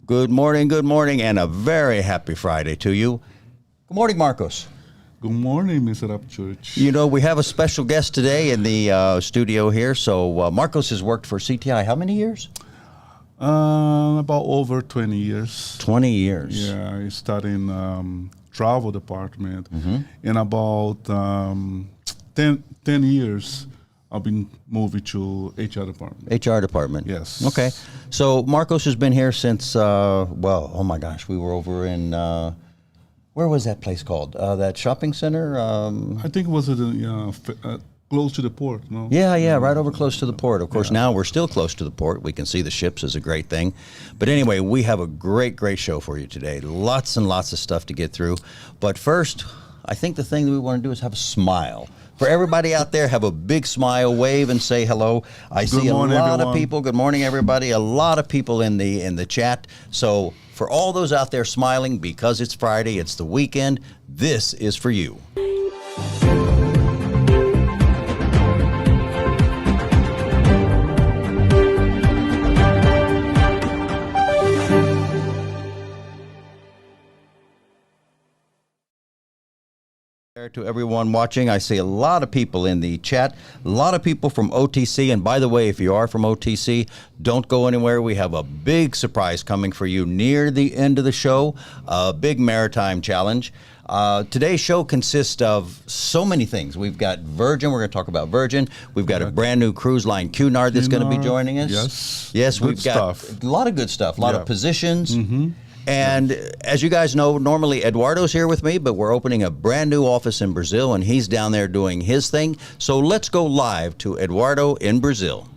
Good morning, and a very happy Friday to you. Good morning, Marcos. Good morning, Mr. Upchurch. You know, we have a special guest today in the studio here. So Marcos has worked for CTI how many years? About over 20 years. 20 years. Yeah, I started in travel department. In about 10 years, I've been moving to HR department. HR department. Yes. Okay. So Marcos has been here since, well, oh my gosh, we were over in, where was that place called? That shopping center? I think it was close to the port, no? Yeah, right over close to the port. Of course, now we're still close to the port. We can see the ships is a great thing. But anyway, we have a great show for you today. Lots and lots of stuff to get through. But first, I think the thing that we want to do is have a smile. For everybody out there, have a big smile, wave, and say hello. I see a lot of people. Good morning, everybody. A lot of people in the chat. So for all those out there smiling, because it's Friday, it's the weekend, this is for you. To everyone watching, I see a lot of people in the chat, a lot of people from OTC. And by the way, if you are from OTC, don't go anywhere. We have a big surprise coming for you near the end of the show, a big maritime challenge. Today's show consists of so many things. We've got Virgin. We're going to talk about Virgin. We've got a brand new cruise line, Cunard, that's going to be joining us. Yes. Yes, Good we've got stuff. a lot of good stuff, a lot of positions. And as you guys know, normally Eduardo's here with me, but we're opening a brand new office in Brazil, and he's down there doing his thing. So let's go live to Eduardo in Brazil.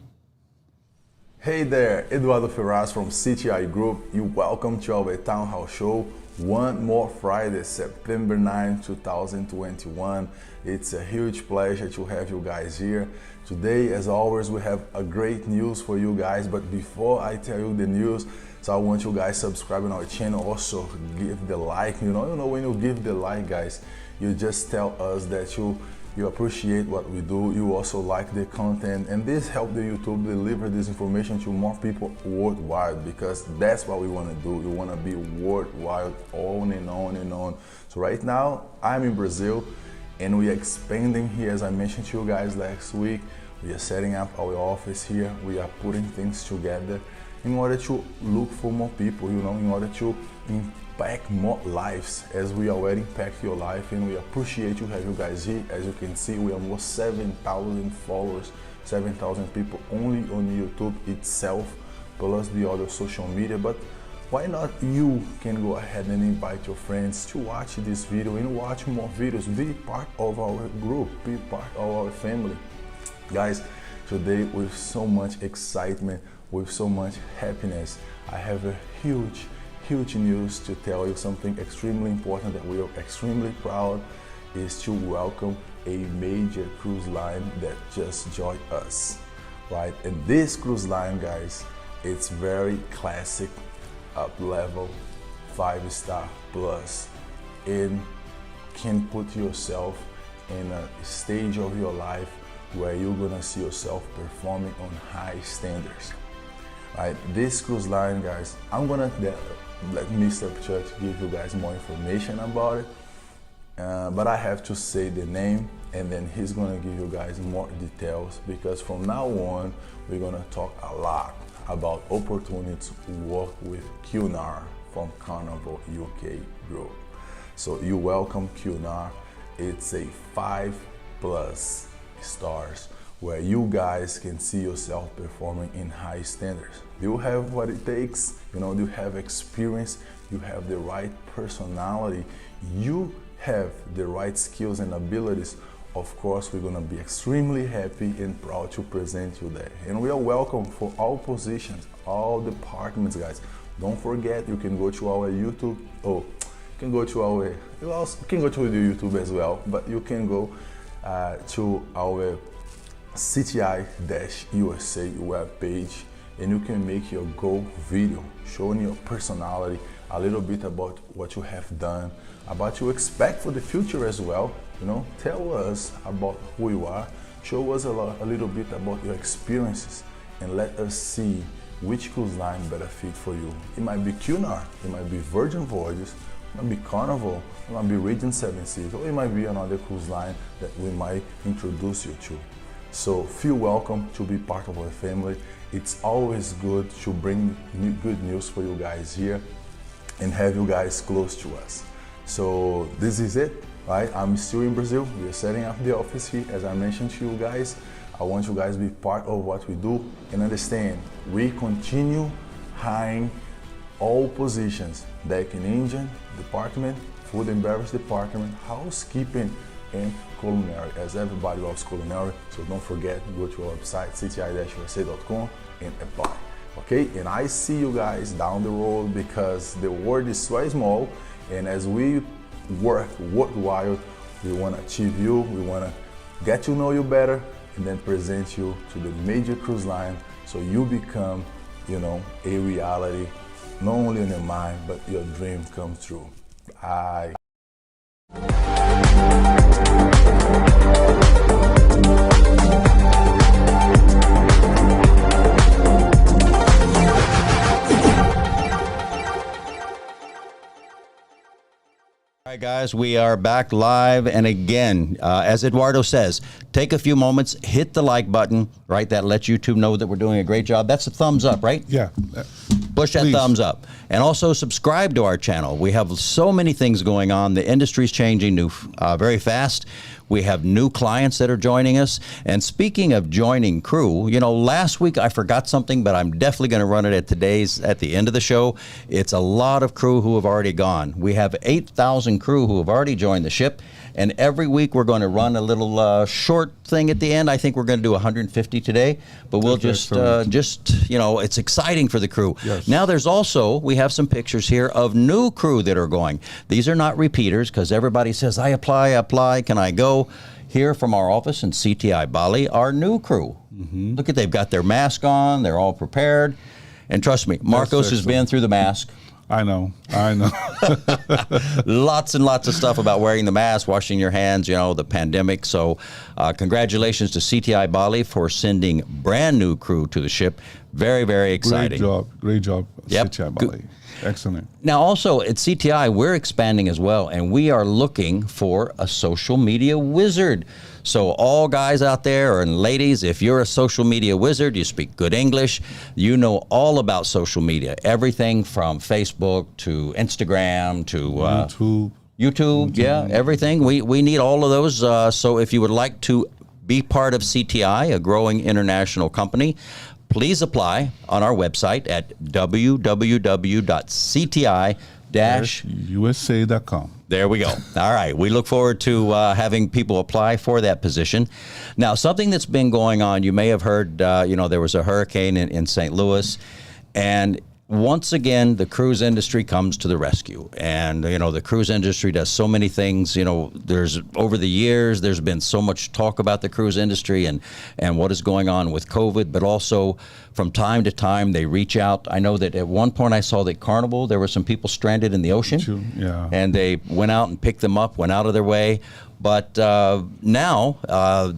Hey there, Eduardo Ferraz from CTI Group. You welcome to our Townhall show. One more Friday, September 9, 2021. It's a huge pleasure to have you guys here. Today, as always, we have a great news for you guys. But before I tell you the news, so I want you guys subscribe on our channel. Also, give the like. You know, when you give the like, guys, you just tell us that you appreciate what we do. You also like the content, and this helps the YouTube deliver this information to more people worldwide, because that's what we want to do. We want to be worldwide, on and on and on. So right now, I'm in Brazil, and we are expanding here. As I mentioned to you guys last week, we are setting up our office here. We are putting things together in order to look for more people, you know, in order to impact more lives, as we already impact your life. And we appreciate you have you guys here. As you can see, we are almost 7,000 followers, 7,000 people only on YouTube itself, plus the other social media. But why not you can go ahead and invite your friends to watch this video and watch more videos, be part of our group, be part of our family. Guys, today with so much excitement, with so much happiness, I have a huge news to tell you. Something extremely important that we are extremely proud is to welcome a major cruise line that just joined us, right? And this cruise line, guys, it's very classic, up level, 5-star plus, and can put yourself in a stage of your life where you're gonna see yourself performing on high standards. Right, this cruise line, guys, I'm gonna let Mr. Church give you guys more information about it, but I have to say the name, and then he's gonna give you guys more details, because from now on we're gonna talk a lot about opportunities to work with Cunard from Carnival UK Group. So you welcome Cunard. It's a 5+ stars, where you guys can see yourself performing in high standards. You have what it takes, you know, you have experience, you have the right personality, you have the right skills and abilities. Of course, we're gonna be extremely happy and proud to present you there. And we are welcome for all positions, all departments, guys. Don't forget, you can go to our YouTube, you can go to the YouTube as well, but you can go to our CTI-USA webpage, and you can make your go video showing your personality, a little bit about what you have done, about you expect for the future as well. You know, tell us about who you are, show us a little bit about your experiences, and let us see which cruise line better fit for you. It might be Cunard, it might be Virgin Voyages, it might be Carnival, it might be Regent 7 Seas, or it might be another cruise line that we might introduce you to. So feel welcome to be part of our family. It's always good to bring good news for you guys here and have you guys close to us. So this is it, right? I'm still in Brazil. We are setting up the office here. As I mentioned to you guys, I want you guys to be part of what we do, and understand we continue hiring all positions: deck and engine department, food and beverage department, housekeeping, and culinary, as everybody loves culinary. So don't forget, go to our website, cti-usa.com, and apply. Okay, and I see you guys down the road, because the world is so small, and as we work worldwide, we want to achieve you, we want to get to know you better, and then present you to the major cruise line, so you become, you know, a reality, not only in your mind, but your dream come true. Bye. All right, guys, we are back live. And again, as Eduardo says, take a few moments, hit the like button, right? That lets YouTube know that we're doing a great job. That's a thumbs up, right? Yeah. Push that Please. thumbs up. And also subscribe to our channel. We have so many things going on. The industry's changing very fast. We have new clients that are joining us. And speaking of joining crew, you know, last week I forgot something, but I'm definitely going to run it at the end of the show. It's a lot of crew who have already gone. We have 8,000 crew who have already joined the ship. And every week we're going to run a little short thing at the end. I think we're going to do 150 today, but we'll just you know, it's exciting for the crew. Yes. Now there's also, we have some pictures here of new crew that are going. These are not repeaters because everybody says, I apply, can I go? Here from our office in CTI Bali, our new crew. Mm-hmm. Look at, they've got their mask on, they're all prepared. And trust me, Marcos has been through the mask. I know. Lots and lots of stuff about wearing the mask, washing your hands, you know, the pandemic. So congratulations to CTI Bali for sending brand new crew to the ship. Very, very exciting. Great job, Yep. CTI Bali. Excellent. Now also at CTI, we're expanding as well, and we are looking for a social media wizard. So all guys out there and ladies, if you're a social media wizard, you speak good English, you know all about social media, everything from Facebook to Instagram to YouTube, yeah, everything. We need all of those. So if you would like to be part of CTI, a growing international company, please apply on our website at www.cti-usa.com. There we go. All right. We look forward to having people apply for that position. Now, something that's been going on, you may have heard, you know, there was a hurricane in St. Louis, and once again, the cruise industry comes to the rescue. And, you know, the cruise industry does so many things. You know, over the years, there's been so much talk about the cruise industry and what is going on with COVID, but also from time to time, they reach out. I know that at one point I saw that Carnival, there were some people stranded in the ocean. Yeah. And they went out and picked them up, went out of their way. But now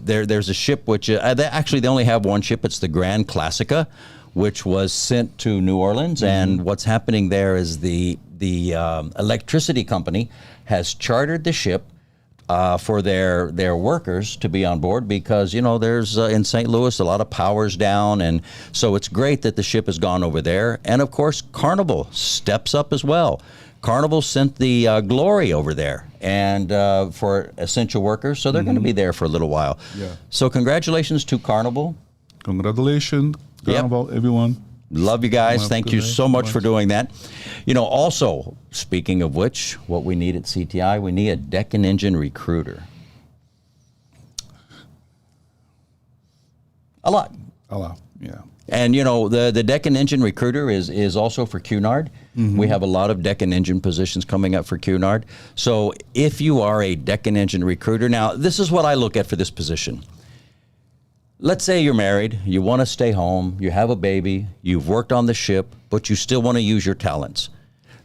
there's a ship which, actually they only have one ship. It's the Grand Classica, which was sent to New Orleans. Mm-hmm. And what's happening there is the electricity company has chartered the ship for their workers to be on board because, you know, there's in St. Louis a lot of power's down, and so it's great that the ship has gone over there. And of course, Carnival steps up as well. Carnival sent the Glory over there and for essential workers, so they're going to be there for a little while. Yeah. So congratulations to Carnival. Congratulations, Carnival, everyone. Love you guys. Thank you so much for doing that. You know, also, speaking of which, what we need at CTI, we need a deck and engine recruiter. A lot, yeah. And, you know, the deck and engine recruiter is also for Cunard. Mm-hmm. We have a lot of deck and engine positions coming up for Cunard. So if you are a deck and engine recruiter, now, this is what I look at for this position. Let's say you're married, you want to stay home, you have a baby, you've worked on the ship, but you still want to use your talents.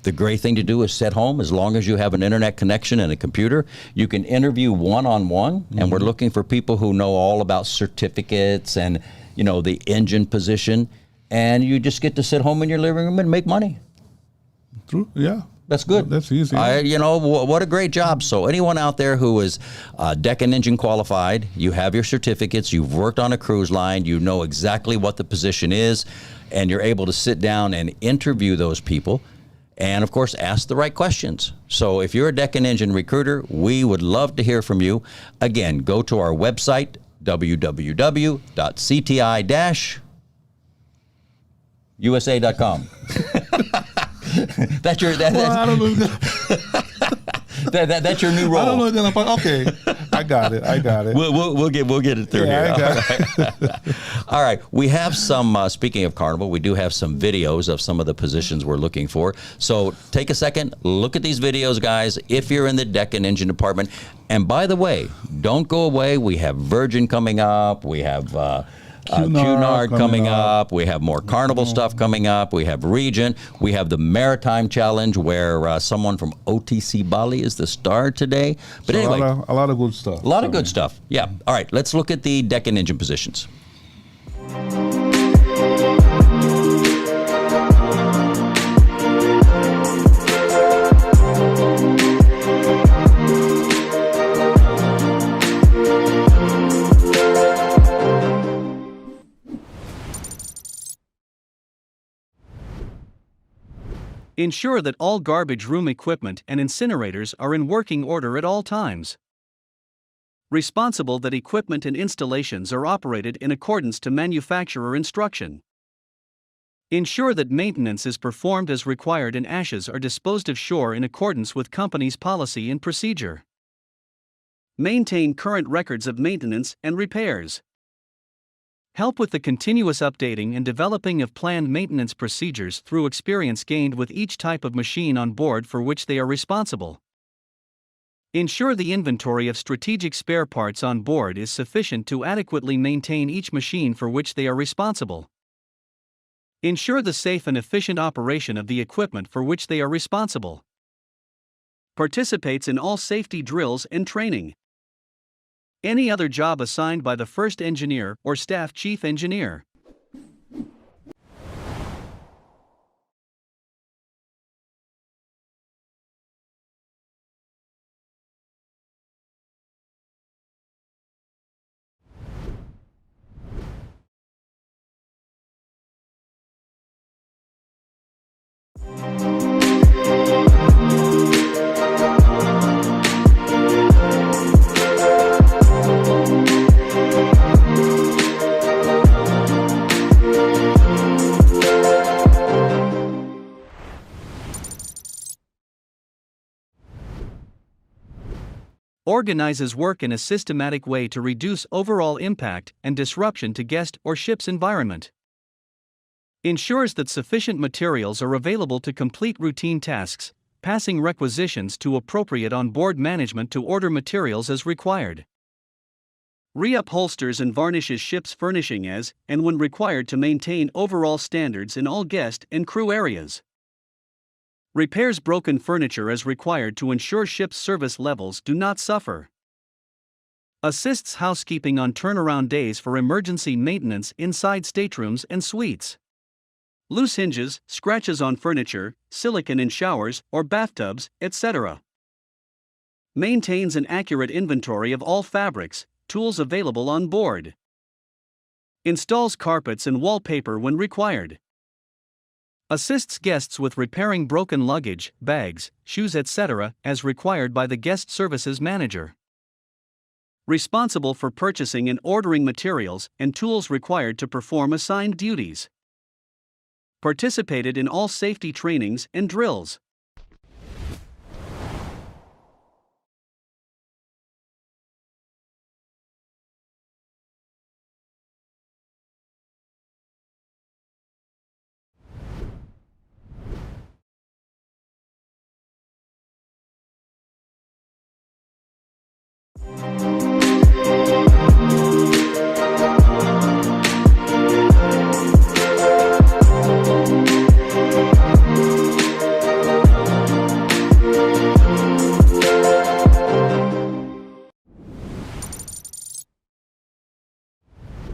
The great thing to do is sit home. As long as you have an internet connection and a computer, you can interview one-on-one, and we're looking for people who know all about certificates and, you know, the engine position, and you just get to sit home in your living room and make money. True, yeah. That's good. That's easy. You know, what a great job. So anyone out there who is deck and engine qualified, you have your certificates, you've worked on a cruise line, you know exactly what the position is, and you're able to sit down and interview those people and, of course, ask the right questions. So if you're a deck and engine recruiter, we would love to hear from you. Again, go to our website, www.cti-usa.com. That's your I don't know. That's your new role. I don't know. Okay, I got it. We'll get it through here. I got it. All right. We have some. Speaking of Carnival, we do have some videos of some of the positions we're looking for. So take a second, look at these videos, guys. If you're in the deck and engine department, and by the way, don't go away. We have Virgin coming up. We have. Cunard coming up. We have more Carnival stuff coming up. We have Regent. We have the Maritime Challenge where someone from OTC Bali is the star today. But so anyway. A lot of good stuff. A lot of good stuff. Yeah. All right. Let's look at the deck and engine positions. Ensure that all garbage room equipment and incinerators are in working order at all times. Responsible that equipment and installations are operated in accordance to manufacturer instruction. Ensure that maintenance is performed as required and ashes are disposed of shore in accordance with company's policy and procedure. Maintain current records of maintenance and repairs. Help with the continuous updating and developing of planned maintenance procedures through experience gained with each type of machine on board for which they are responsible. Ensure the inventory of strategic spare parts on board is sufficient to adequately maintain each machine for which they are responsible. Ensure the safe and efficient operation of the equipment for which they are responsible. Participates in all safety drills and training. Any other job assigned by the first engineer or staff chief engineer. Organizes work in a systematic way to reduce overall impact and disruption to guest or ship's environment. Ensures that sufficient materials are available to complete routine tasks, passing requisitions to appropriate on-board management to order materials as required. Reupholsters and varnishes ship's furnishing as, and when required to maintain overall standards in all guest and crew areas. Repairs broken furniture as required to ensure ship's service levels do not suffer. Assists housekeeping on turnaround days for emergency maintenance inside staterooms and suites. Loose hinges, scratches on furniture, silicone in showers or bathtubs, etc. Maintains an accurate inventory of all fabrics, tools available on board. Installs carpets and wallpaper when required. Assists guests with repairing broken luggage, bags, shoes, etc., as required by the guest services manager. Responsible for purchasing and ordering materials and tools required to perform assigned duties. Participated in all safety trainings and drills.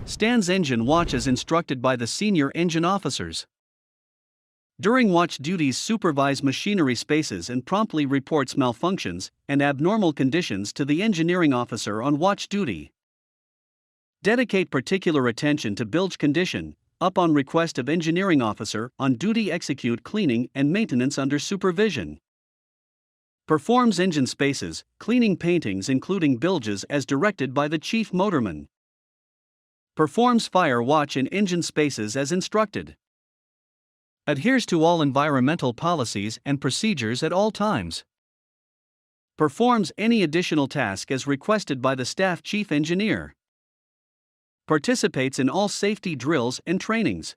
Stands engine watch as instructed by the senior engine officers. During watch duties supervise machinery spaces and promptly reports malfunctions and abnormal conditions to the engineering officer on watch duty. Dedicate particular attention to bilge condition, up on request of engineering officer on duty execute cleaning and maintenance under supervision. Performs engine spaces, cleaning paintings including bilges as directed by the chief motorman. Performs fire watch in engine spaces as instructed. Adheres to all environmental policies and procedures at all times. Performs any additional task as requested by the staff chief engineer. Participates in all safety drills and trainings.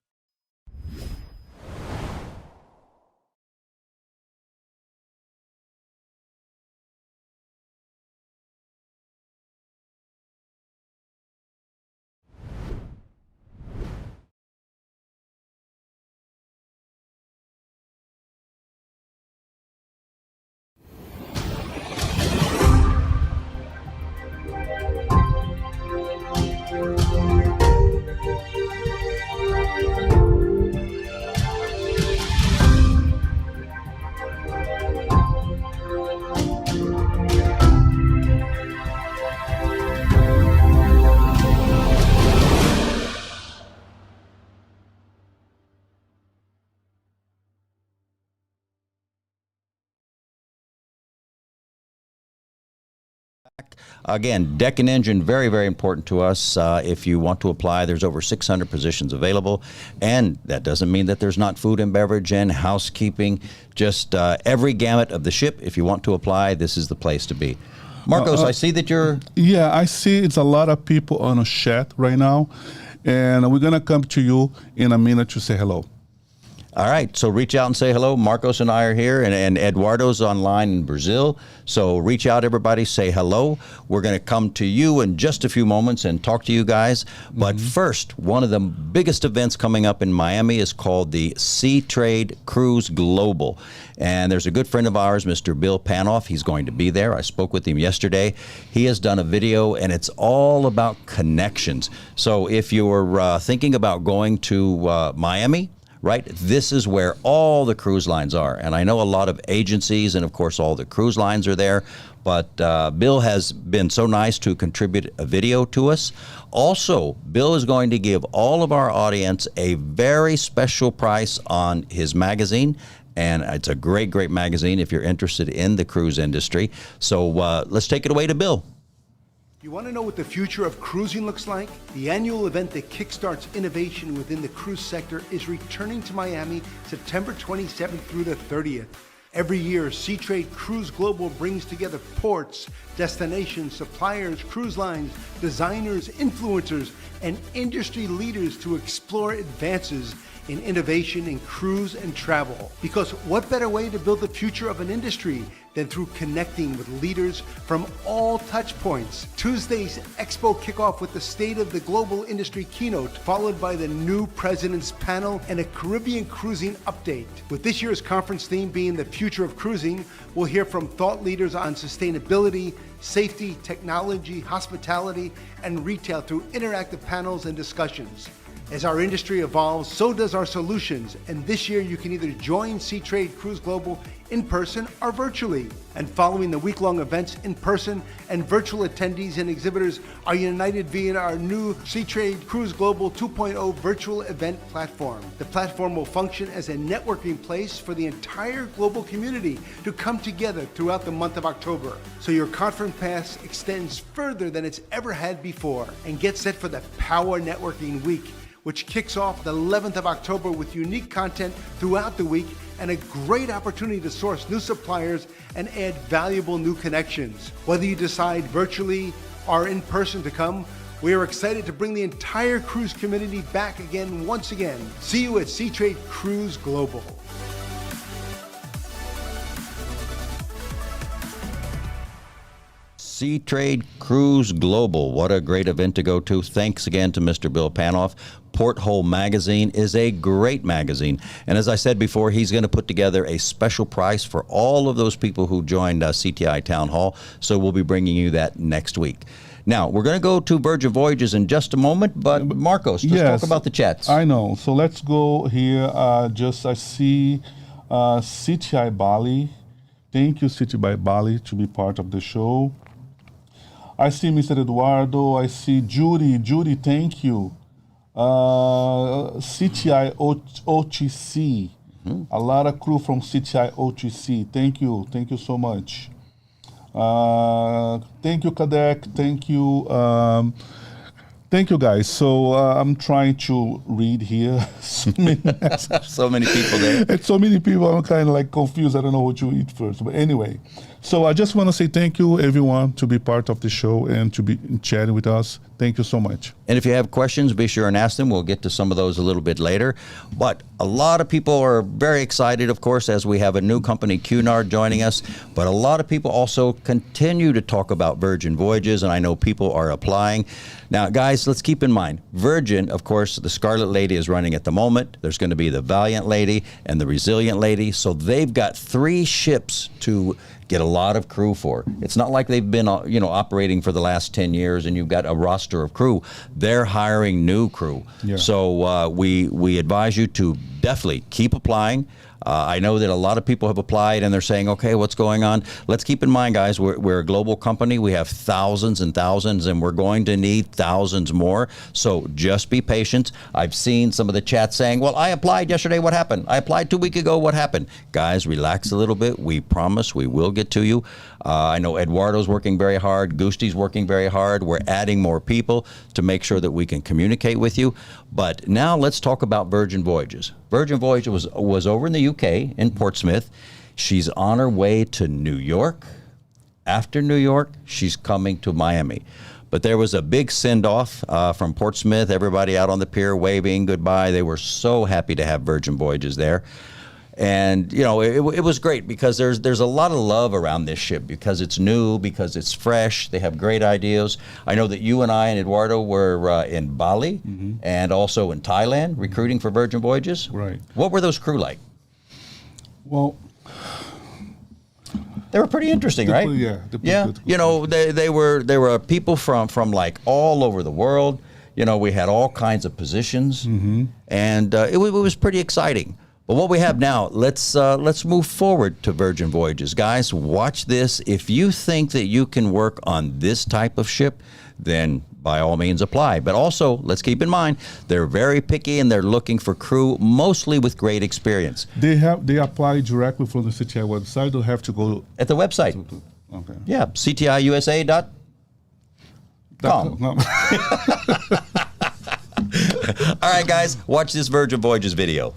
Again, Deck and Engine, very, very important to us. If you want to apply, there's over 600 positions available. And that doesn't mean that there's not food and beverage and housekeeping. Just every gamut of the ship. If you want to apply, this is the place to be. Marcos, I see that you're... Yeah, I see it's a lot of people on a chat right now. And we're going to come to you in a minute to say hello. All right, so reach out and say hello. Marcos and I are here, and Eduardo's online in Brazil. So reach out, everybody, say hello. We're going to come to you in just a few moments and talk to you guys. But first, one of the biggest events coming up in Miami is called the Sea Trade Cruise Global. And there's a good friend of ours, Mr. Bill Panoff. He's going to be there. I spoke with him yesterday. He has done a video, and it's all about connections. So if you're thinking about going to Miami, right? This is where all the cruise lines are. And I know a lot of agencies and, of course, all the cruise lines are there. But Bill has been so nice to contribute a video to us. Also, Bill is going to give all of our audience a very special price on his magazine. And it's a great, great magazine if you're interested in the cruise industry. So let's take it away to Bill. You want to know what the future of cruising looks like? The annual event that kickstarts innovation within the cruise sector is returning to Miami September 27th through the 30th. Every year, Sea Trade Cruise Global brings together ports, destinations, suppliers, cruise lines, designers, influencers, and industry leaders to explore advances in innovation in cruise and travel. Because what better way to build the future of an industry than through connecting with leaders from all touch points? Tuesday's Expo kickoff with the State of the Global Industry keynote, followed by the new President's panel and a Caribbean cruising update. With this year's conference theme being the future of cruising, we'll hear from thought leaders on sustainability, safety, technology, hospitality, and retail through interactive panels and discussions. As our industry evolves, so does our solutions, and this year you can either join Sea Trade Cruise Global in person or virtually. And following the week-long events in person, and virtual attendees and exhibitors are united via our new Sea Trade Cruise Global 2.0 virtual event platform. The platform will function as a networking place for the entire global community to come together throughout the month of October. So your conference pass extends further than it's ever had before. And get set for the Power Networking Week, which kicks off the 11th of October with unique content throughout the week and a great opportunity to source new suppliers and add valuable new connections. Whether you decide virtually or in person to come, we are excited to bring the entire cruise community back again once again. See you at Sea Trade Cruise Global. Sea Trade Cruise Global. What a great event to go to. Thanks again to Mr. Bill Panoff. Porthole Magazine is a great magazine. And as I said before, he's going to put together a special price for all of those people who joined CTI Townhall. So we'll be bringing you that next week. Now, we're going to go to Virgin Voyages in just a moment, but Marcos, let's talk about the chats. I know. So let's go here. I see CTI Bali. Thank you, CTI Bali, to be part of the show. I see Mr. Eduardo. I see Judy. Judy, thank you. CTI OTC. A lot of crew from CTI OTC. Thank you. Thank you so much. Thank you, Kadek. Thank you. Thank you, guys. So I'm trying to read here. So many people there. It's so many people. I'm kind of like confused. I don't know what to eat first. But anyway, so I just want to say thank you, everyone, to be part of the show and to be chatting with us. Thank you so much. And if you have questions, be sure and ask them. We'll get to some of those a little bit later. But a lot of people are very excited, of course, as we have a new company, Cunard, joining us. But a lot of people also continue to talk about Virgin Voyages, and I know people are applying. Now, guys, let's keep in mind, Virgin, of course, the Scarlet Lady is running at the moment. There's going to be the Valiant Lady and the Resilient Lady. So they've got 3 ships to get a lot of crew for. It's not like they've been, operating for the last 10 years and you've got a roster of crew. They're hiring new crew. Yeah. So we advise you to definitely keep applying. I know that a lot of people have applied and they're saying, okay, what's going on? Let's keep in mind, guys, we're a global company. We have thousands and thousands, and we're going to need thousands more. So just be patient. I've seen some of the chat saying, well, I applied yesterday. What happened? I applied 2 weeks ago. What happened? Guys, relax a little bit. We promise we will get to you. I know Eduardo's working very hard. Gusti's working very hard. We're adding more people to make sure that we can communicate with you. But now let's talk about Virgin Voyages. Virgin Voyages was over in the UK in Portsmouth. She's on her way to New York. After New York, she's coming to Miami. But there was a big send-off from Portsmouth, everybody out on the pier waving goodbye. They were so happy to have Virgin Voyages there. And, you know, it was great because there's a lot of love around this ship because it's new, because it's fresh. They have great ideas. I know that you and I and Eduardo were in Bali and also in Thailand recruiting for Virgin Voyages. Right. What were those crew like? Well, they were pretty interesting, right? Yeah. Yeah. You know, they were people from like all over the world. You know, we had all kinds of positions, and it was pretty exciting. But what we have now, let's move forward to Virgin Voyages. Guys, watch this. If you think that you can work on this type of ship, then by all means apply. But also, let's keep in mind, they're very picky and they're looking for crew, mostly with great experience. They apply directly from the CTI website or have to go at the website. Okay. Yeah, CTIUSA.com. No. All right, guys, watch this Virgin Voyages video.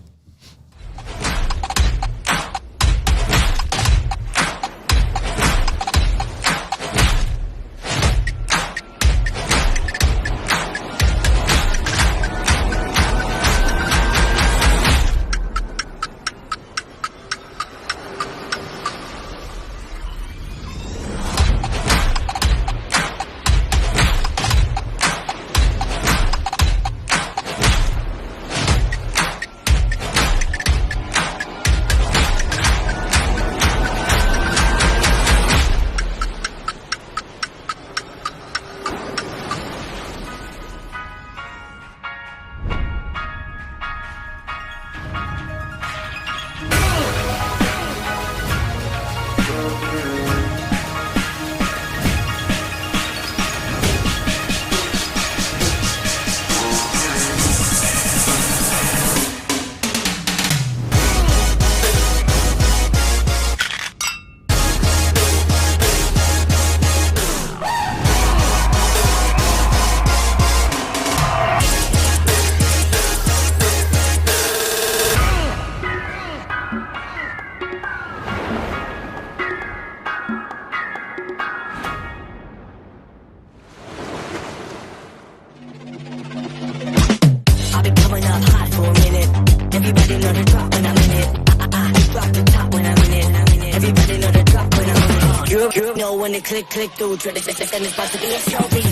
When it click through, dread it, and it's about to be a slow beat.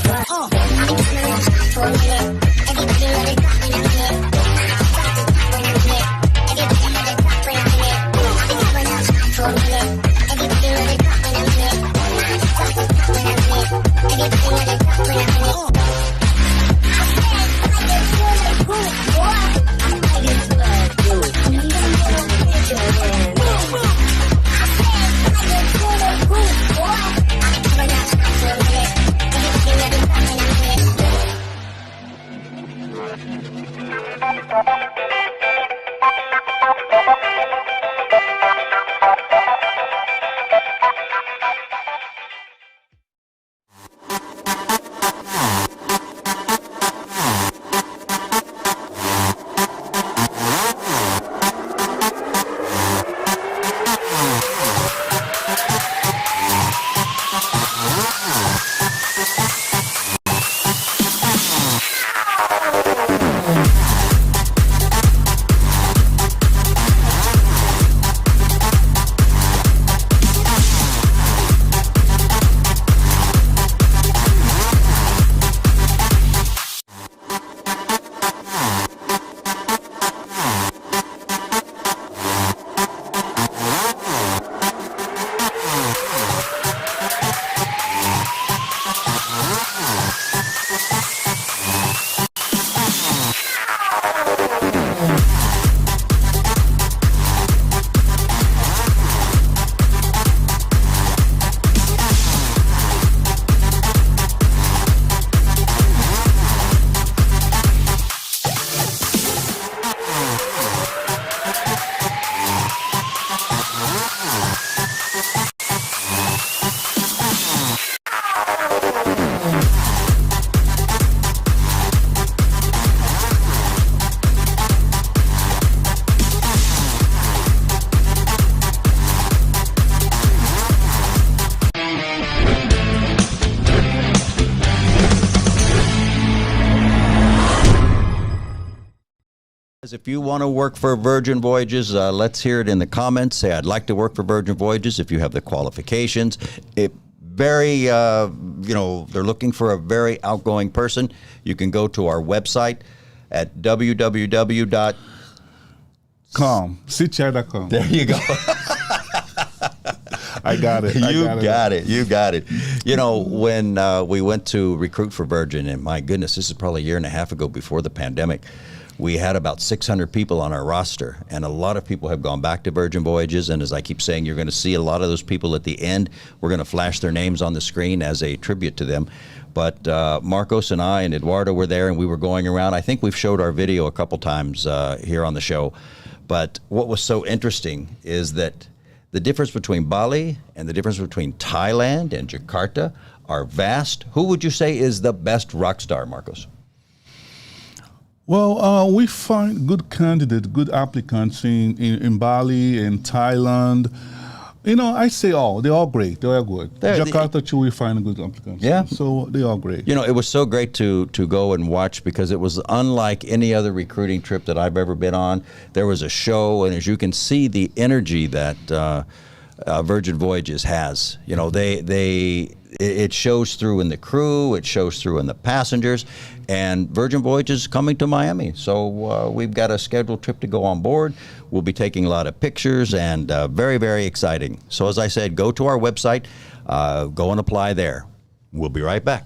If you want to work for Virgin Voyages, let's hear it in the comments. Say, I'd like to work for Virgin Voyages if you have the qualifications. They're looking for a very outgoing person. You can go to our website at CTI.com. There you go. I got it. You got it. You know, when we went to recruit for Virgin, and my goodness, this is probably a year and a half ago before the pandemic, we had about 600 people on our roster, and a lot of people have gone back to Virgin Voyages, and as I keep saying, you're going to see a lot of those people at the end. We're going to flash their names on the screen as a tribute to them. But Marcos and I and Eduardo were there, and we were going around. I think we've showed our video a couple times here on the show. But what was so interesting is that the difference between Bali and the difference between Thailand and Jakarta are vast. Who would you say is the best rock star, Marcos? Well, we find good candidates, good applicants in Bali, in Thailand. You know, I say all. They're all great. They're all good. Jakarta, too, we find good applicants. Yeah. So they're all great. You know, it was so great to go and watch because it was unlike any other recruiting trip that I've ever been on. There was a show, and as you can see, the energy that Virgin Voyages has. You know, it shows through in the crew, it shows through in the passengers, and Virgin Voyages is coming to Miami. So we've got a scheduled trip to go on board. We'll be taking a lot of pictures, and very, very exciting. So as I said, go to our website, go and apply there. We'll be right back.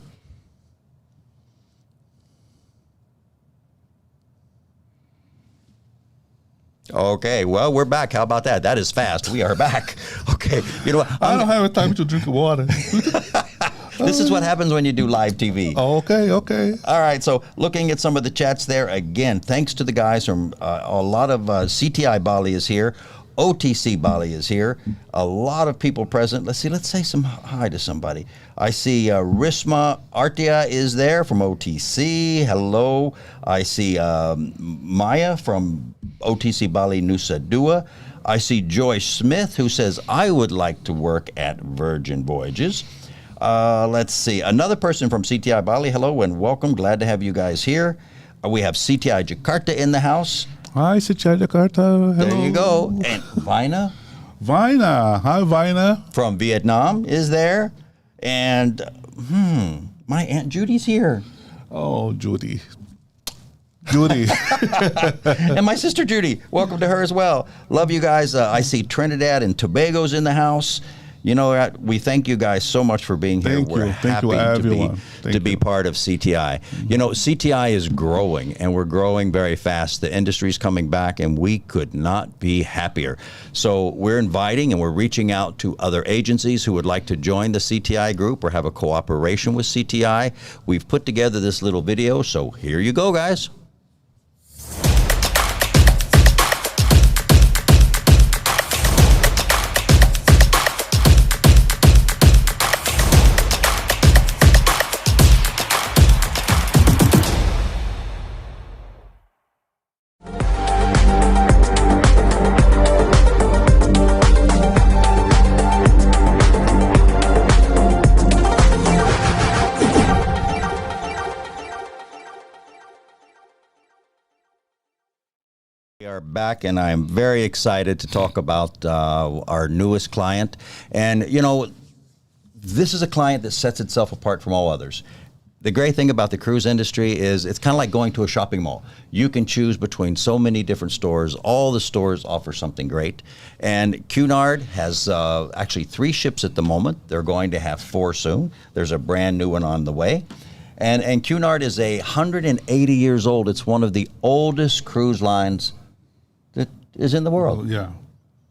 Okay, well, we're back. How about that? That is fast. We are back. Okay, you know what? I don't have time to drink water. This is what happens when you do live TV. Okay. All right, so looking at some of the chats there, again, thanks to the guys from a lot of CTI Bali is here. OTC Bali is here. A lot of people present. Let's say some hi to somebody. I see Risma Artia is there from OTC. Hello. I see Maya from OTC Bali Nusa Dua. I see Joyce Smith who says, I would like to work at Virgin Voyages. Let's see. Another person from CTI Bali. Hello and welcome. Glad to have you guys here. We have CTI Jakarta in the house. Hi, CTI Jakarta. Hello. There you go. And Vina. Hi, Vina. From Vietnam is there. And, my Aunt Judy's here. Oh, Judy. And my sister Judy. Welcome to her as well. Love you guys. I see Trinidad and Tobago's in the house. You know, we thank you guys so much for being here. We're happy to be part of CTI. You know, CTI is growing, and we're growing very fast. The industry's coming back, and we could not be happier. So we're inviting and we're reaching out to other agencies who would like to join the CTI group or have a cooperation with CTI. We've put together this little video, so here you go, guys. We are back, and I'm very excited to talk about our newest client. And, you know, this is a client that sets itself apart from all others. The great thing about the cruise industry is it's kind of like going to a shopping mall. You can choose between so many different stores. All the stores offer something great. And Cunard has actually 3 ships at the moment. They're going to have 4 soon. There's a brand new one on the way. And Cunard is 180 years old. It's one of the oldest cruise lines that is in the world. Oh, yeah.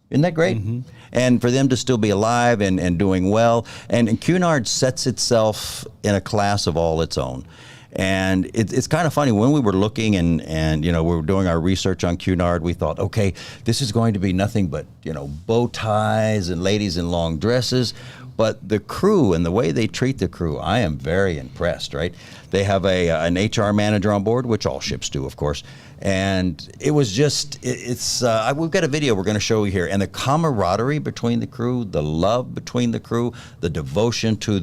Isn't that great? Mm-hmm. And for them to still be alive and doing well. And Cunard sets itself in a class of all its own. And it's kind of funny, when we were looking and you know, we were doing our research on Cunard, we thought, okay, this is going to be nothing but, you know, bow ties and ladies in long dresses. But the crew and the way they treat the crew, I am very impressed, right? They have an HR manager on board, which all ships do, of course. And it was just, we've got a video we're going to show you here. And the camaraderie between the crew, the love between the crew, the devotion to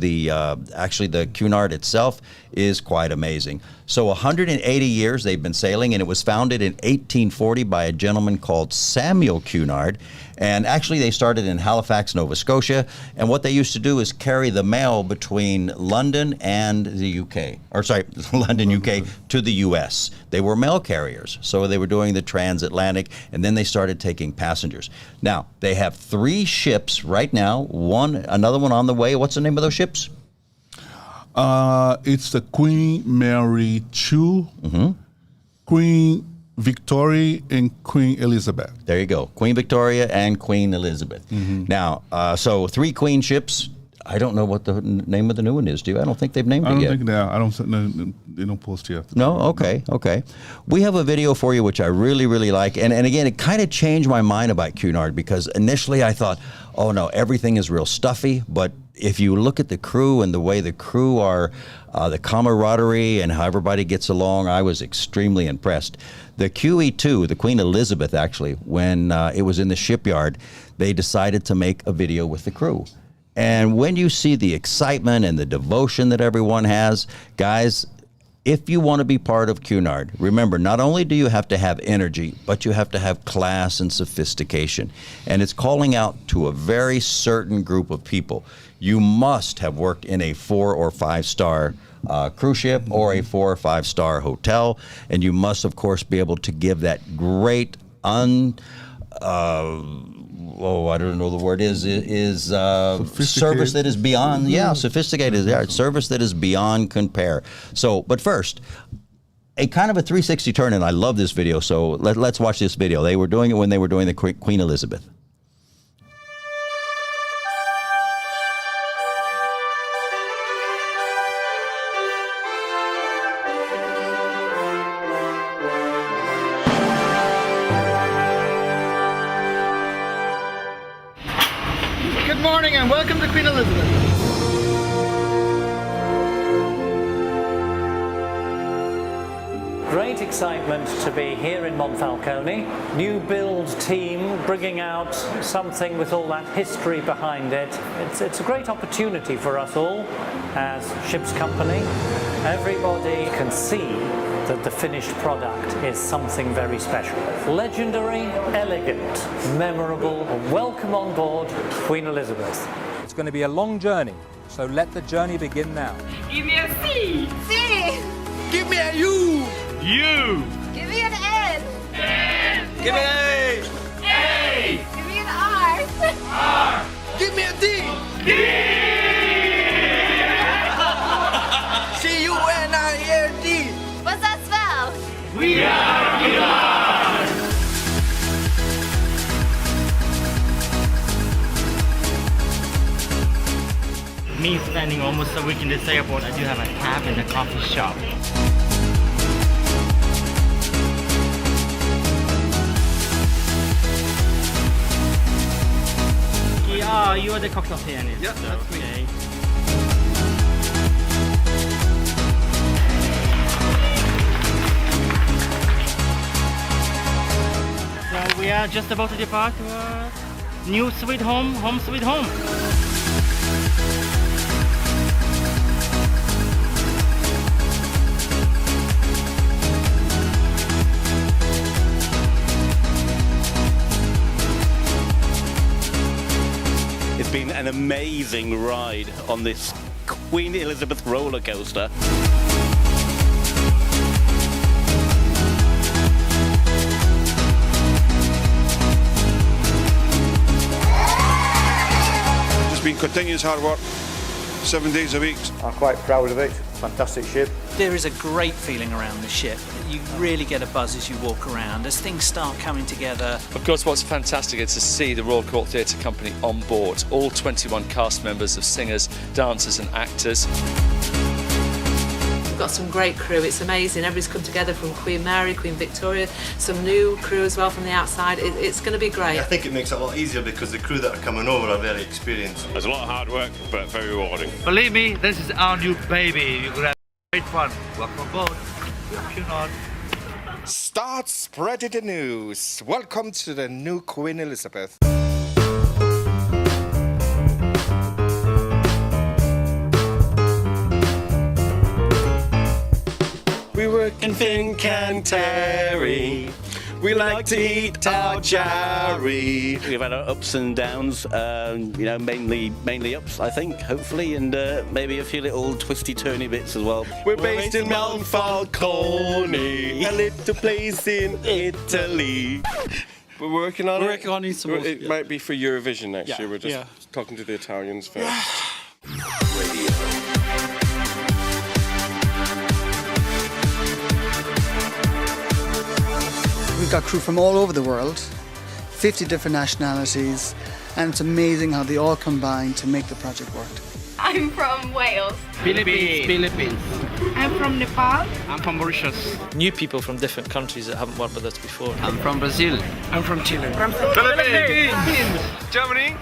actually the Cunard itself is quite amazing. So 180 years they've been sailing, and it was founded in 1840 by a gentleman called Samuel Cunard. And actually they started in Halifax, Nova Scotia. And what they used to do is carry the mail between London and the UK, or sorry, London, UK to the US. They were mail carriers. So they were doing the transatlantic, and then they started taking passengers. Now, they have 3 ships right now, another one on the way. What's the name of those ships? It's the Queen Mary II, Queen Victoria, and Queen Elizabeth. There you go. Queen Victoria and Queen Elizabeth. Now, so 3 Queen ships. I don't know what the name of the new one is, do you? I don't think they've named it yet. I don't think they are. I don't, they don't post yet. No? Okay, okay. We have a video for you which I really, really like. And again, it kind of changed my mind about Cunard, because initially I thought, oh no, everything is real stuffy. But if you look at the crew and the way the crew are, the camaraderie and how everybody gets along, I was extremely impressed. The QE2, the Queen Elizabeth actually, when it was in the shipyard, they decided to make a video with the crew. And when you see the excitement and the devotion that everyone has, guys, if you want to be part of Cunard, remember, not only do you have to have energy, but you have to have class and sophistication. And it's calling out to a very certain group of people. You must have worked in a 4 or 5 star cruise ship or a 4 or 5 star hotel. And you must, of course, be able to give that great I don't know the word is service that is beyond, sophisticated, service that is beyond compare. So, but first, a kind of a 360 turn, and I love this video, so let's watch this video. They were doing it when they were doing the Queen Elizabeth. Good morning and welcome to Queen Elizabeth. Great excitement to be here in Monfalcone. New build team bringing out something with all that history behind it. It's a great opportunity for us all as ship's company. Everybody can see that the finished product is something very special. Legendary, elegant, memorable. Welcome on board Queen Elizabeth. It's going to be a long journey, so let the journey begin now. Give me a C. C. Give me a U. U. Give me an N. N. Give me an A. A. Give me an R. R. Give me a D. D. C-U-N-I-R-D. What's that spell? We are Cunard. Me spending almost a week in this airport, I do have a cab and a coffee shop. Yeah, you are the cocktail pianist. Yeah, that's me. Okay. So we are just about to depart to our new sweet home, home sweet home. It's been an amazing ride on this Queen Elizabeth roller coaster. It's been continuous hard work, 7 days a week. I'm quite proud of it. Fantastic ship. There is a great feeling around the ship. You really get a buzz as you walk around, as things start coming together. Of course, what's fantastic is to see the Royal Court Theatre Company on board. All 21 cast members of singers, dancers and actors. We've got some great crew. It's amazing. Everybody's come together from Queen Mary, Queen Victoria, some new crew as well from the outside. It's going to be great. I think it makes it a lot easier because the crew that are coming over are very experienced. There's a lot of hard work, but very rewarding. Believe me, this is our new baby. You're going to have great fun. Welcome aboard. Cunard. Start spreading the news. Welcome to the new Queen Elizabeth. We work in Fincanterbury. We like to eat our jarry. We've had our ups and downs, mainly ups, I think, hopefully, and maybe a few little twisty-turny bits as well. We're based in Monfalcone, a little place in Italy. We're working on it. We're working on it. It might be for Eurovision next year. We're just talking to the Italians first. We've got crew from all over the world, 50 different nationalities, and it's amazing how they all combine to make the project work. I'm from Wales. Philippines. I'm from Nepal. I'm from Mauritius. New people from different countries that haven't worked with us before. I'm from Brazil. I'm from Chile. From Philippines. Germany.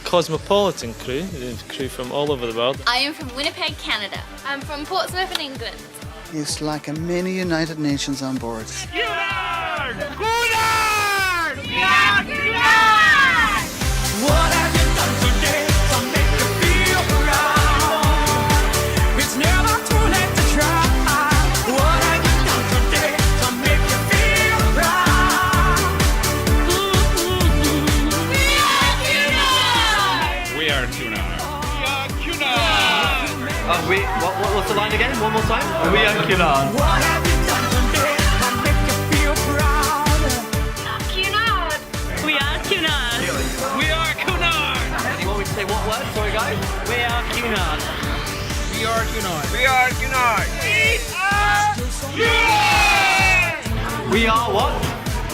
Cosmopolitan crew, crew from all over the world. I am from Winnipeg, Canada. I'm from Portsmouth in England. It's like a mini United Nations on board. Cunard! Cunard! We are Cunard! What have you done today to make you feel proud? It's never too late to try. What have you done today to make you feel proud? We are Cunard. What's the line again? One more time. We are Cunard. What have you done today to make you feel proud? Cunard! We are Cunard. We are Cunard. Do you want me to say what word? Sorry, guys. We are Cunard. We are Cunard. We are Cunard. We are Cunard! We are what?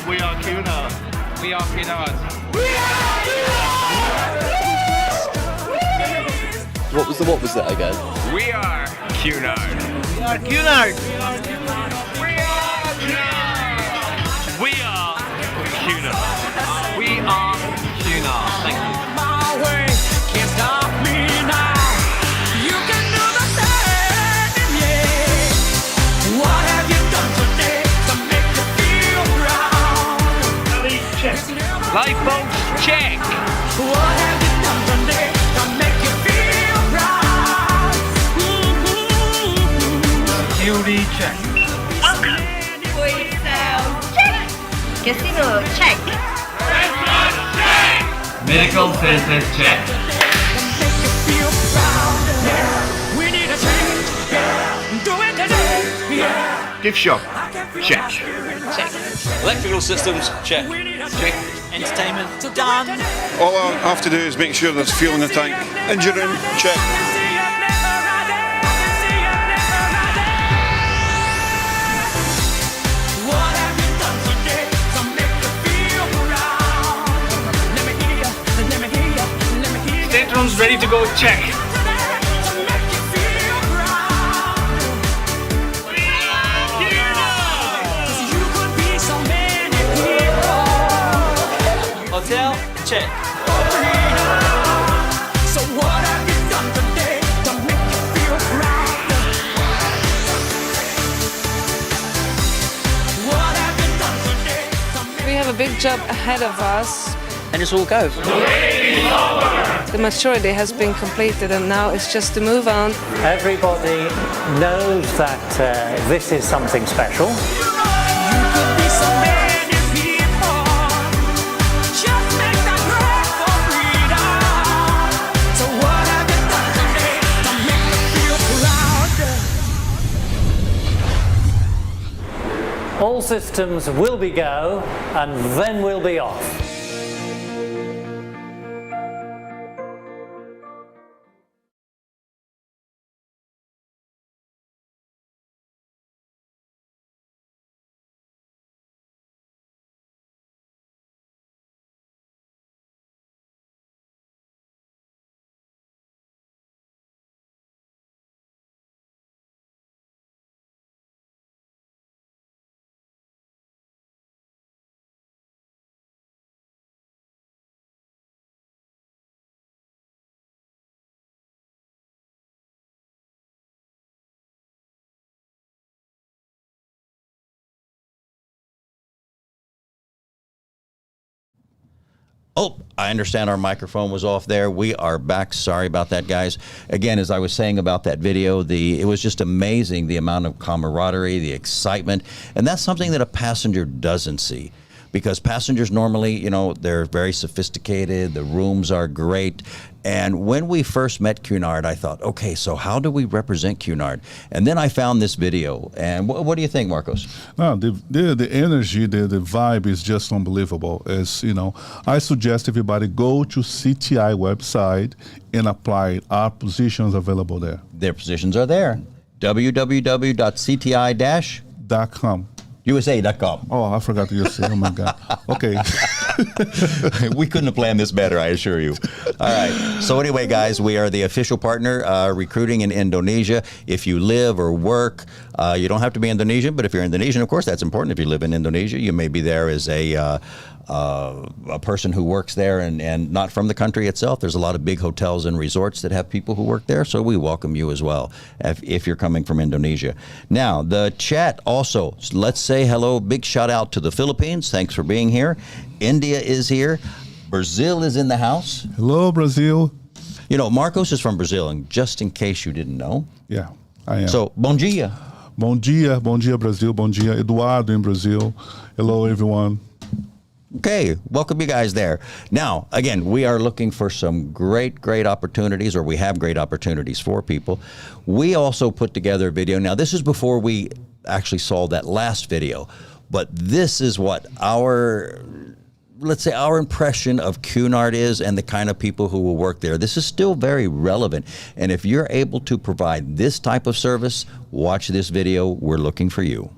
We are Cunard. We are Cunard. We are Cunard! What was that again? We are Cunard. We are Cunard. We are Cunard! We are Cunard. We are Cunard. Thank you. My way can't stop me now. You can do the same, yeah. What have you done today to make you feel proud? Check. Lifeboats, check. What have you done today to make you feel proud? Beauty, check. Welcome. Voice sound, check. Casino, check. Restaurant, check. Medical center, check. To make you feel proud, yeah. We need a change, yeah. Do it today, yeah. Gift shop, check. Check. Electrical systems, check. Check. Entertainment, done. All I have to do is make sure there's fuel in the tank. Engine room, check. What have you done today to make you feel proud? Let me hear you, let me hear you, let me hear you. Staterooms ready to go, check. To make you feel proud. We are Cunard! 'Cause you could be so many people. Hotel, check. So what have you done today to make you feel proud? What have you done today to make We have a big job ahead of us. And it's all go. The majority has been completed and now it's just to move on. Everybody knows that this is something special. you could be so many people? Just make that break for freedom. So what have you done today to make you feel proud? All systems will be go, and then we'll be off. Oh, I understand our microphone was off there. We are back. Sorry about that, guys. Again, as I was saying about that video, it was just amazing, the amount of camaraderie, the excitement, and that's something that a passenger doesn't see. Because passengers normally, you know, they're very sophisticated, the rooms are great. And when we first met Cunard, I thought, okay, so how do we represent Cunard? And then I found this video. And what do you think, Marcos? No, the energy, the vibe is just unbelievable. As you know, I suggest everybody go to CTI website and apply. Our positions available there. Their positions are there. www.cti-.com. USA.com. Oh, I forgot to use it. Oh, my God. Okay. We couldn't have planned this better, I assure you. All right. So anyway, guys, we are the official partner recruiting in Indonesia. If you live or work, you don't have to be Indonesian, but if you're Indonesian, of course, that's important. If you live in Indonesia, you may be there as a person who works there and not from the country itself. There's a lot of big hotels and resorts that have people who work there, so we welcome you as well if you're coming from Indonesia. Now, the chat also, let's say hello, big shout out to the Philippines. Thanks for being here. India is here. Brazil is in the house. Hello, Brazil. You know, Marcos is from Brazil, and just in case you didn't know. Yeah, I am. So, bom dia. Bom dia, Brazil, bom dia. Eduardo in Brazil. Hello, everyone. Okay, welcome you guys there. Now, again, we are looking for some great opportunities, or we have great opportunities for people. We also put together a video. Now, this is before we actually saw that last video, but this is what let's say our impression of Cunard is and the kind of people who will work there. This is still very relevant. And if you're able to provide this type of service, watch this video. We're looking for you.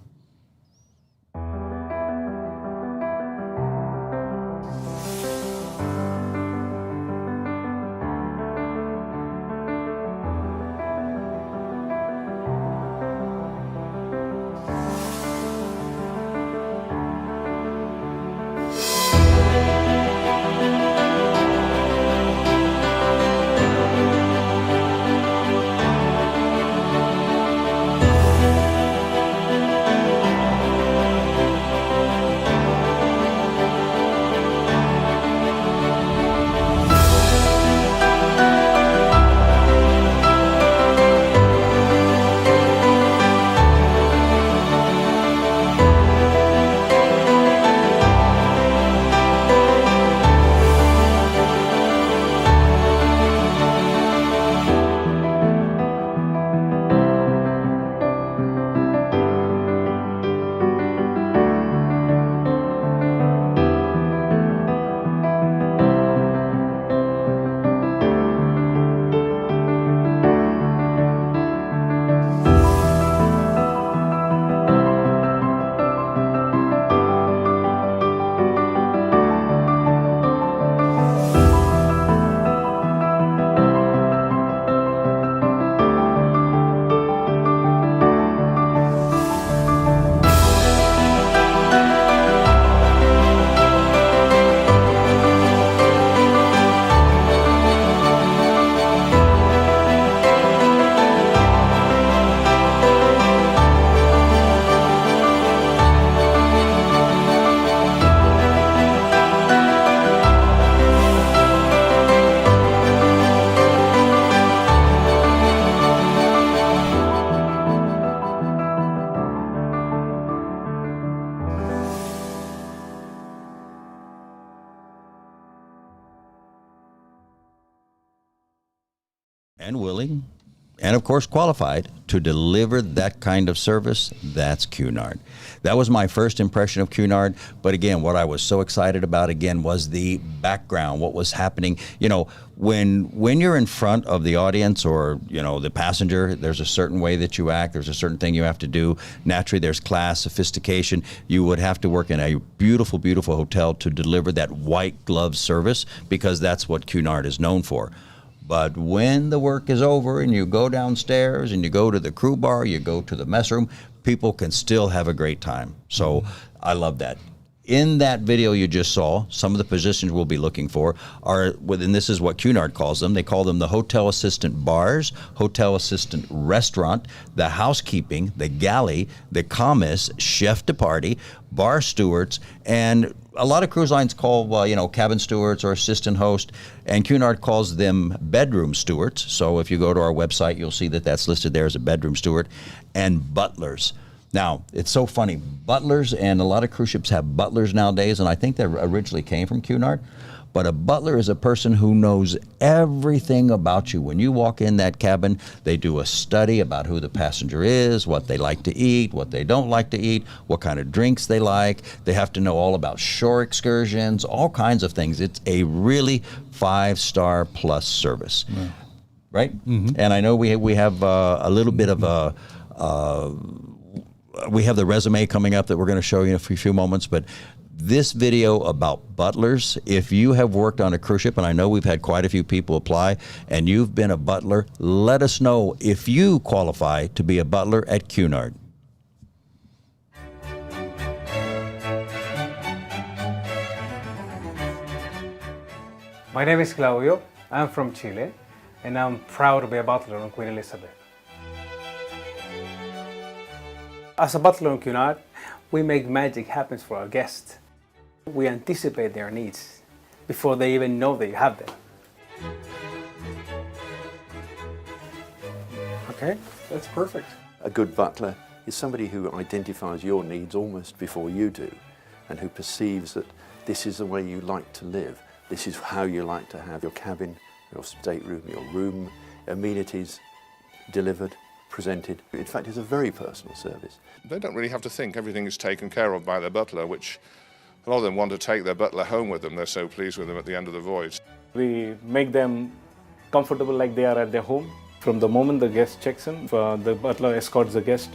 And willing, and of course qualified to deliver that kind of service. That's Cunard. That was my first impression of Cunard. But again, what I was so excited about again was the background, what was happening. You know, when you're in front of the audience or, you know, the passenger, there's a certain way that you act. There's a certain thing you have to do. Naturally, there's class, sophistication. You would have to work in a beautiful, beautiful hotel to deliver that white glove service, because that's what Cunard is known for. But when the work is over and you go downstairs and you go to the crew bar, you go to the mess room, people can still have a great time. So I love that. In that video you just saw, some of the positions we'll be looking for are, and this is what Cunard calls them, they call them the hotel assistant bars, hotel assistant restaurant, the housekeeping, the galley, the commis, chef de partie, bar stewards, and a lot of cruise lines call, cabin stewards or assistant host, and Cunard calls them bedroom stewards. So if you go to our website, you'll see that that's listed there as a bedroom steward, and butlers. Now, it's so funny, butlers, and a lot of cruise ships have butlers nowadays, and I think they originally came from Cunard, but a butler is a person who knows everything about you. When you walk in that cabin, they do a study about who the passenger is, what they like to eat, what they don't like to eat, what kind of drinks they like. They have to know all about shore excursions, all kinds of things. It's a really 5-star plus service, right? Mm-hmm. And I know we have a little bit of a... we have the resume coming up that we're going to show you in a few moments, but this video about butlers, if you have worked on a cruise ship, and I know we've had quite a few people apply, and you've been a butler, let us know if you qualify to be a butler at Cunard. My name is Claudio, I'm from Chile, and I'm proud to be a butler on Queen Elizabeth. As a butler on Cunard, we make magic happen for our guests. We anticipate their needs before they even know that you have them. Okay, that's perfect. A good butler is somebody who identifies your needs almost before you do, and who perceives that this is the way you like to live. This is how you like to have your cabin, your stateroom, your room, amenities delivered, presented. In fact, it's a very personal service. They don't really have to think. Everything is taken care of by their butler, which a lot of them want to take their butler home with them. They're so pleased with them at the end of the voyage. We make them comfortable like they are at their home. From the moment the guest checks in, the butler escorts the guest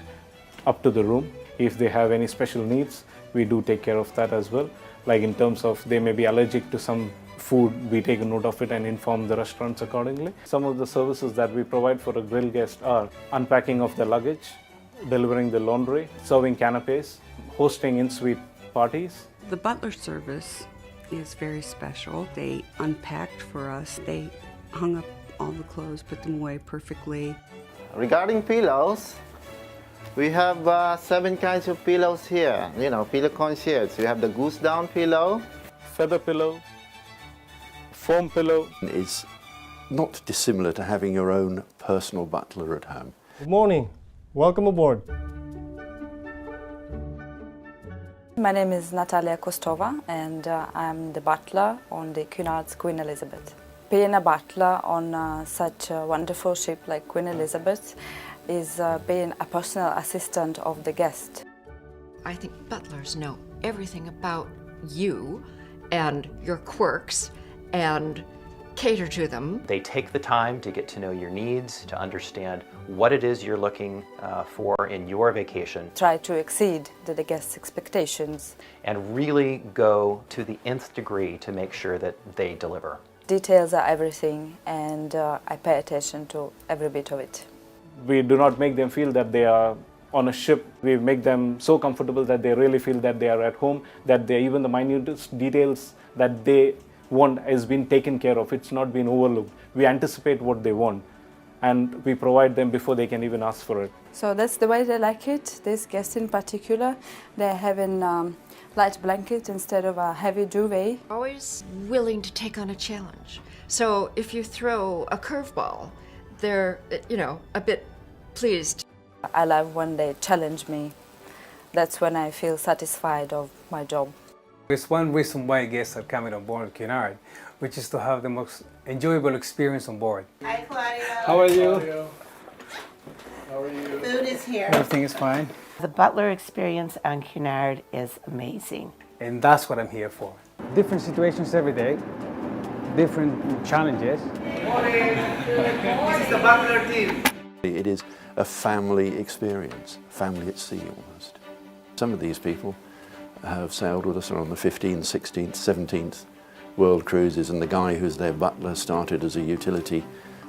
up to the room. If they have any special needs, we do take care of that as well. Like in terms of they may be allergic to some food, we take a note of it and inform the restaurants accordingly. Some of the services that we provide for a grill guest are unpacking of the luggage, delivering the laundry, serving canapes, hosting in-suite parties. The butler service is very special. They unpacked for us. They hung up all the clothes, put them away perfectly. Regarding pillows, we have 7 kinds of pillows here. Pillow concierge. We have the goose down pillow, feather pillow, foam pillow. It's not dissimilar to having your own personal butler at home. Good morning. Welcome aboard. My name is Natalia Kostova, and I'm the butler on the Cunard's Queen Elizabeth. Being a butler on such a wonderful ship like Queen Elizabeth is being a personal assistant of the guest. I think butlers know everything about you and your quirks and cater to them. They take the time to get to know your needs, to understand what it is you're looking for in your vacation. Try to exceed the guests' expectations. And really go to the nth degree to make sure that they deliver. Details are everything, and I pay attention to every bit of it. We do not make them feel that they are on a ship. We make them so comfortable that they really feel that they are at home, that even the minutest details that they want has been taken care of. It's not been overlooked. We anticipate what they want, and we provide them before they can even ask for it. So that's the way they like it. This guest in particular, they're having light blanket instead of a heavy duvet. Always willing to take on a challenge. So if you throw a curveball, they're, a bit pleased. I love when they challenge me. That's when I feel satisfied of my job. There's one reason why guests are coming on board Cunard, which is to have the most enjoyable experience on board. Hi, Claudio. How are you? How are you? Food is here. Everything is fine. The butler experience on Cunard is amazing. And that's what I'm here for. Different situations every day, different challenges. This is the butler team. It is a family experience, family at sea almost. Some of these people have sailed with us on the 15th, 16th, 17th world cruises, and the guy who's their butler started as a utility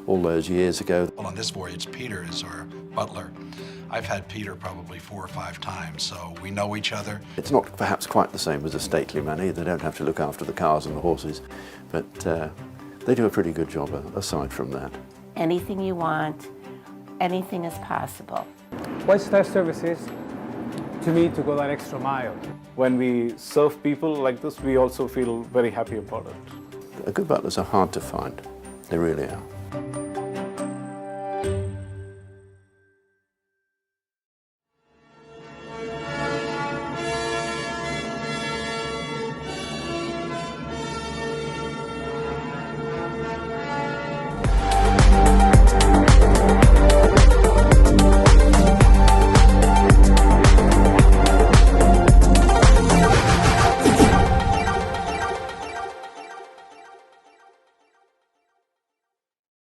all those years ago. Well, on this voyage, Peter is our butler. I've had Peter probably 4 or 5 times, so we know each other. It's not perhaps quite the same as a stately manny. They don't have to look after the cars and the horses, but they do a pretty good job aside from that. Anything you want, anything is possible. What's their services? To me, to go that extra mile. When we serve people like this, we also feel very happy about it. Good butlers are hard to find. They really are.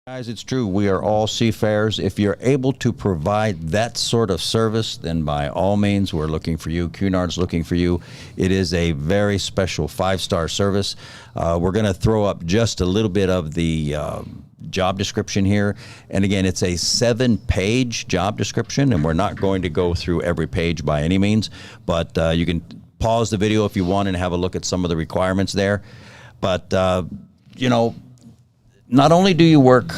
Guys, it's true. We are all seafarers. If you're able to provide that sort of service, then by all means, we're looking for you. Cunard's looking for you. It is a very special 5-star service. We're going to throw up just a little bit of the job description here. And again, it's a 7-page job description, and we're not going to go through every page by any means, but you can pause the video if you want and have a look at some of the requirements there. But, you know, not only do you work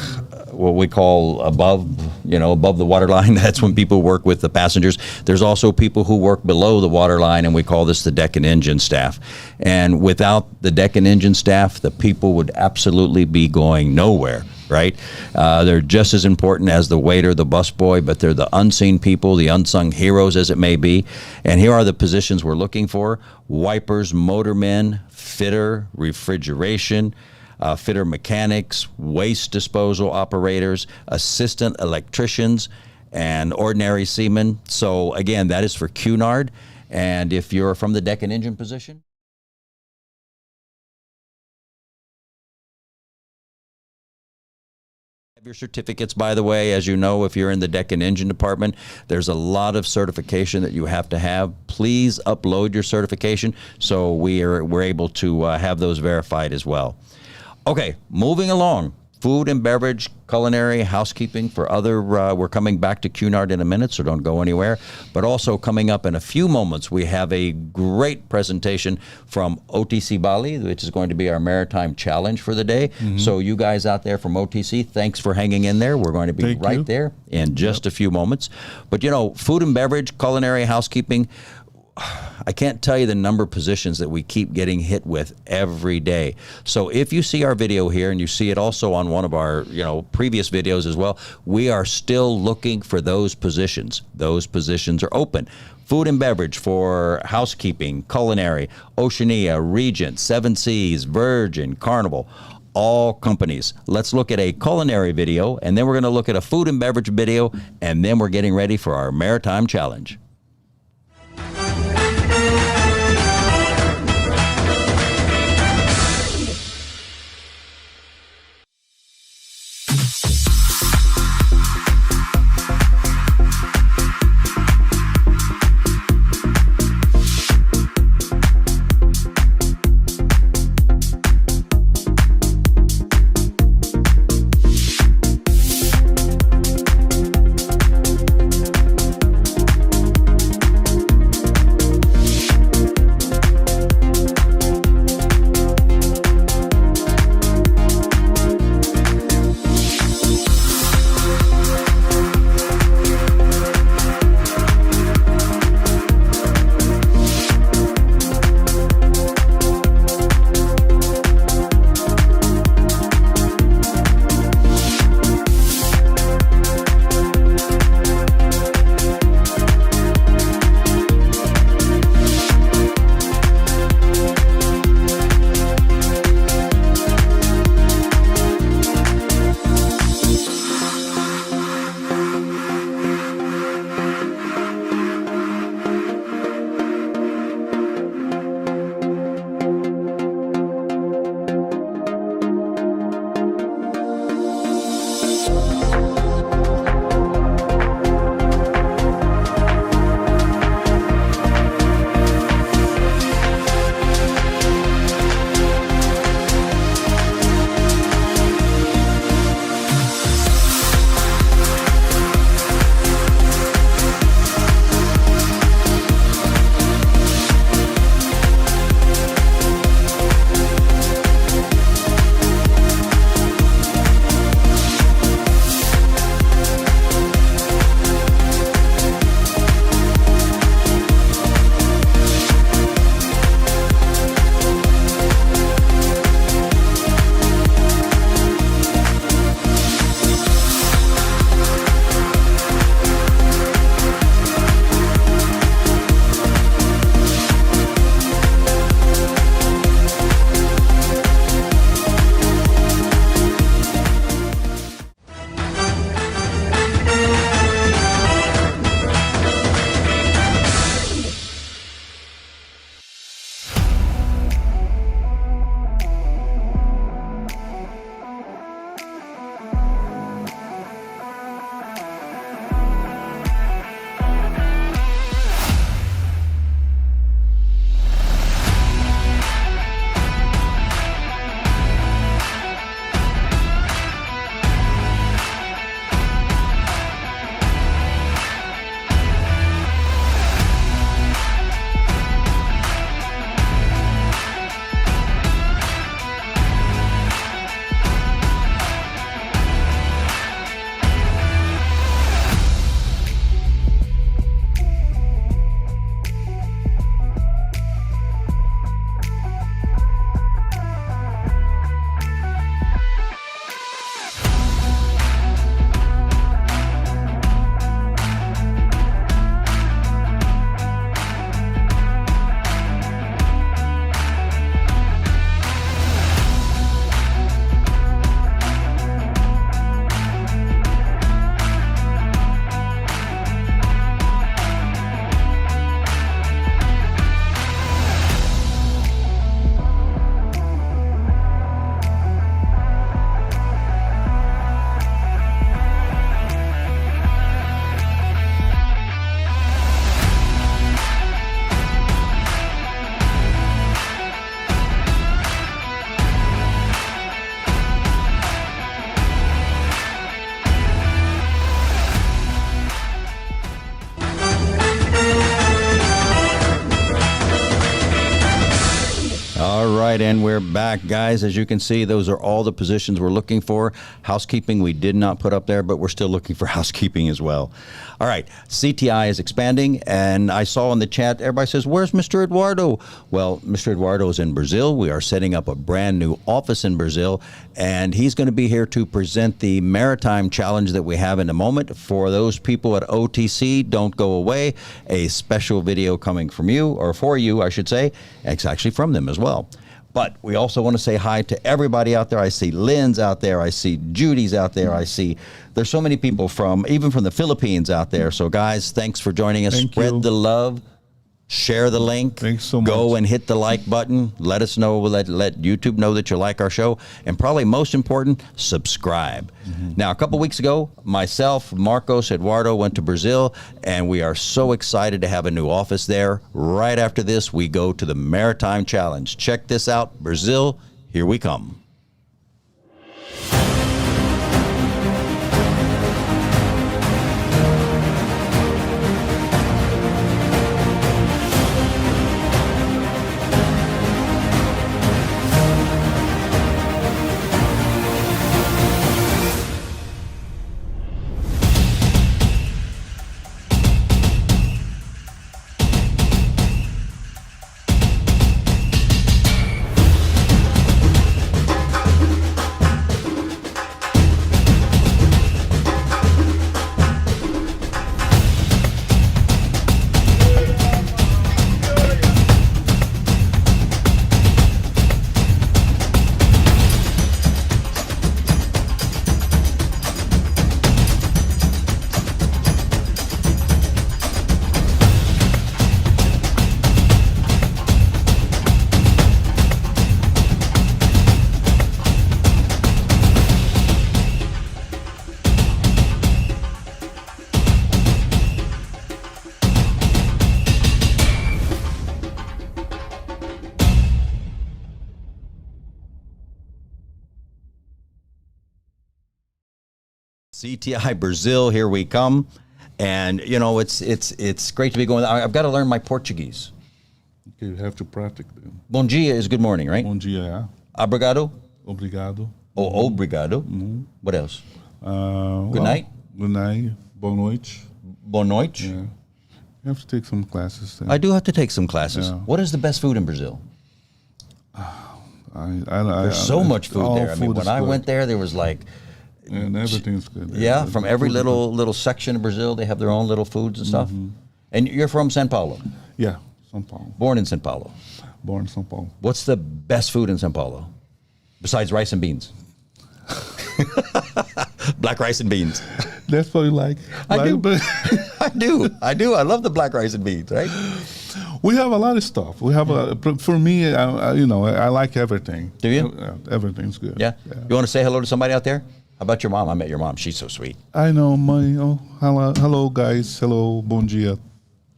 what we call above the waterline, that's when people work with the passengers. There's also people who work below the waterline, and we call this the deck and engine staff. And without the deck and engine staff, the people would absolutely be going nowhere, right? They're just as important as the waiter, the busboy, but they're the unseen people, the unsung heroes as it may be. And here are the positions we're looking for: wipers, motormen, fitter, refrigeration, fitter mechanics, waste disposal operators, assistant electricians, and ordinary seamen. So again, that is for Cunard. And if you're from the deck and engine position, have your certificates, by the way. As you know, if you're in the deck and engine department, there's a lot of certification that you have to have. Please upload your certification so we're able to have those verified as well. Okay, moving along. Food and beverage, culinary, housekeeping for other, we're coming back to Cunard in a minute, so don't go anywhere. But also coming up in a few moments, we have a great presentation from OTC Bali, which is going to be our Maritime Challenge for the day. So you guys out there from OTC, thanks for hanging in there. We're going to be right there in just a few moments. But you know, food and beverage, culinary, housekeeping, I can't tell you the number of positions that we keep getting hit with every day. So if you see our video here, and you see it also on one of our previous videos as well, we are still looking for those positions. Those positions are open. Food and beverage for housekeeping, culinary, Oceania, Regent, Seven Seas, Virgin, Carnival, all companies. Let's look at a culinary video, and then we're going to look at a food and beverage video, and then we're getting ready for our Maritime Challenge. All right, and we're back, guys. As you can see, those are all the positions we're looking for. Housekeeping we did not put up there, but we're still looking for housekeeping as well. All right, CTI is expanding, and I saw in the chat, everybody says, where's Mr. Eduardo? Well, Mr. Eduardo is in Brazil. We are setting up a brand new office in Brazil, and he's going to be here to present the Maritime Challenge that we have in a moment. For those people at OTC, don't go away. A special video coming from you, or for you, I should say. It's actually from them as well. But we also want to say hi to everybody out there. I see Lynn's out there. I see Judy's out there. I see there's so many people even from the Philippines out there. So guys, thanks for joining us. Spread the love. Share the link. Thanks so much. Go and hit the like button. Let us know. Let YouTube know that you like our show. And probably most important, subscribe. Now, a couple weeks ago, myself, Marcos, Eduardo went to Brazil, and we are so excited to have a new office there. Right after this, we go to the Maritime Challenge. Check this out. Brazil, here we come. CTI Brazil, here we come. And, you know, it's great to be going. I've got to learn my Portuguese. Okay, you have to practice them. Bom dia is good morning, right? Bom dia, yeah. Obrigado? Obrigado. Oh, obrigado. What else? Good night? Good night. Boa noite. Boa noite? Yeah. You have to take some classes. Then. I do have to take some classes. Yeah. What is the best food in Brazil? There's so much food there. I mean, when I went there was like... And everything's good. Yeah, from every little section of Brazil, they have their own little foods and stuff. And you're from São Paulo? Yeah, São Paulo. Born in São Paulo? Born in São Paulo. What's the best food in São Paulo? Besides rice and beans? Black rice and beans. That's what you like. I do. I do. I love the black rice and beans, right? We have a lot of stuff. We have for me, I like everything. Do you? Everything's good. Yeah? You want to say hello to somebody out there? How about your mom? I met your mom. She's so sweet. I know. Hello, guys. Hello, bom dia.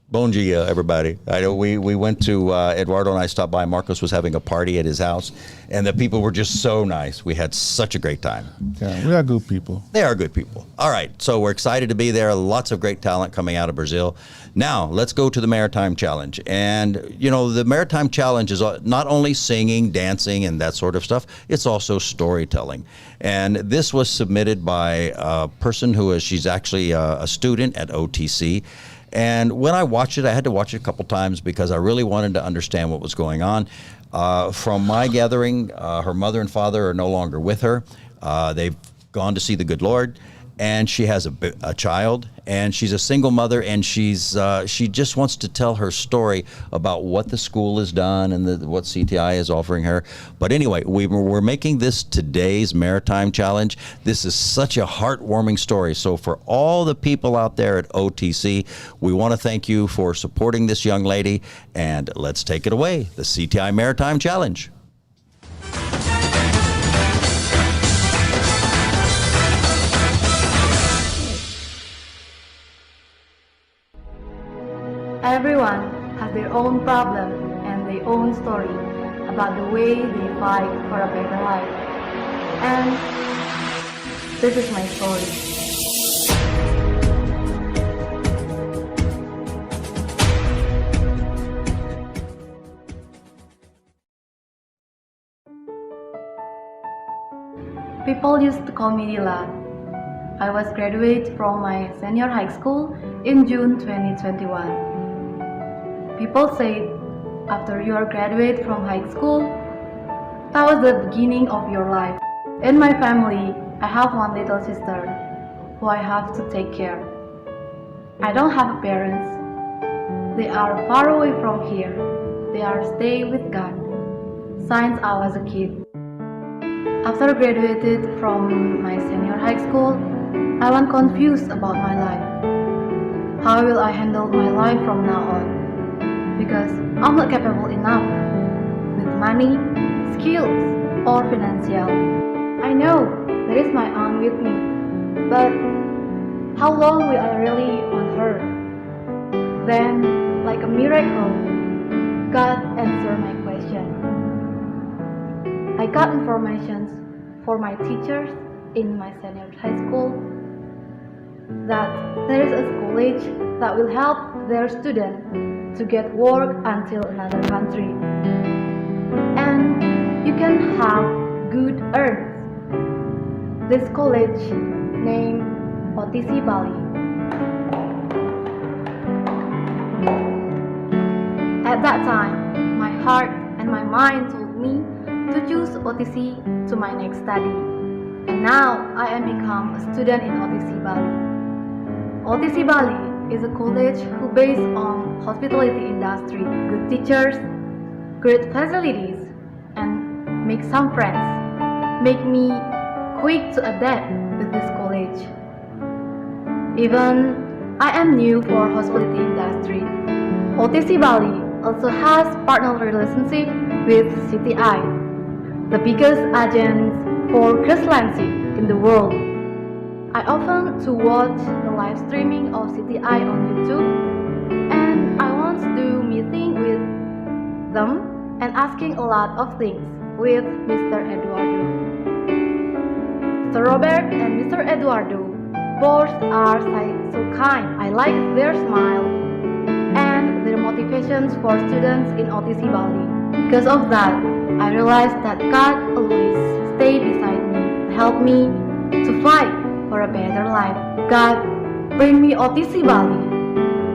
Bom dia, everybody. I know we went to, Eduardo and I stopped by. Marcos was having a party at his house, and the people were just so nice. We had such a great time. Yeah, we are good people. They are good people. All right, so we're excited to be there. Lots of great talent coming out of Brazil. Now, let's go to the Maritime Challenge. And, you know, the Maritime Challenge is not only singing, dancing, and that sort of stuff, it's also storytelling. And this was submitted by a person she's actually a student at OTC. And when I watched it, I had to watch it a couple times because I really wanted to understand what was going on. From my gathering, her mother and father are no longer with her. They've gone to see the good Lord, and she has a child, and she's a single mother, and she just wants to tell her story about what the school has done and what CTI is offering her. But anyway, we're making this today's Maritime Challenge. This is such a heartwarming story. So for all the people out there at OTC, we want to thank you for supporting this young lady, and let's take it away, the CTI Maritime Challenge. Everyone has their own problem and their own story about the way they fight for a better life. And this is my story. People used to call me Dila. I was graduate from my senior high school in June 2021. People say after you are graduate from high school, that was the beginning of your life. In my family, I have one little sister who I have to take care. I don't have parents. They are far away from here. They are stay with God since I was a kid. After graduated from my senior high school, I was confused about my life. How will I handle my life from now on? Because I'm not capable enough with money, skills, or financial. I know there is my aunt with me, but how long will I rely on her? Then, like a miracle, God answered my question. I got information for my teachers in my senior high school that there is a college that will help their students to get work until another country. And you can have good earnings. This college named OTC BALI. At that time, my heart and my mind told me to choose OTC to my next study. And now I am become a student in OTC BALI. OTC BALI is a college who based on hospitality industry, good teachers, great facilities, and make some friends. Make me quick to adapt with this college. Even I am new for hospitality industry. OTC BALI also has partner relationship with CTI, the biggest agent for cruise line ship in the world. I often to watch the live streaming of CTI on YouTube, and I want to do meeting with them and asking a lot of things with Mr. Eduardo. Mr. Robert and Mr. Eduardo both are so kind. I like their smile and their motivations for students in OTC BALI. Because of that, I realized that God always stay beside me and help me to fight for a better life. God bring me OTC BALI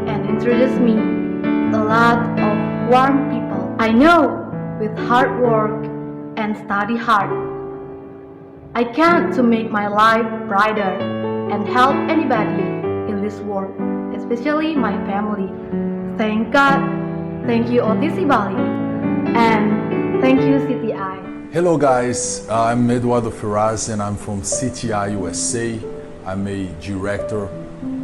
and introduce me to a lot of warm people. I know with hard work and study hard, I can to make my life brighter and help anybody in this world, especially my family. Thank God, thank you OTC BALI, and thank you CTI. Hello guys, I'm Eduardo Ferraz and I'm from CTI USA. I'm a director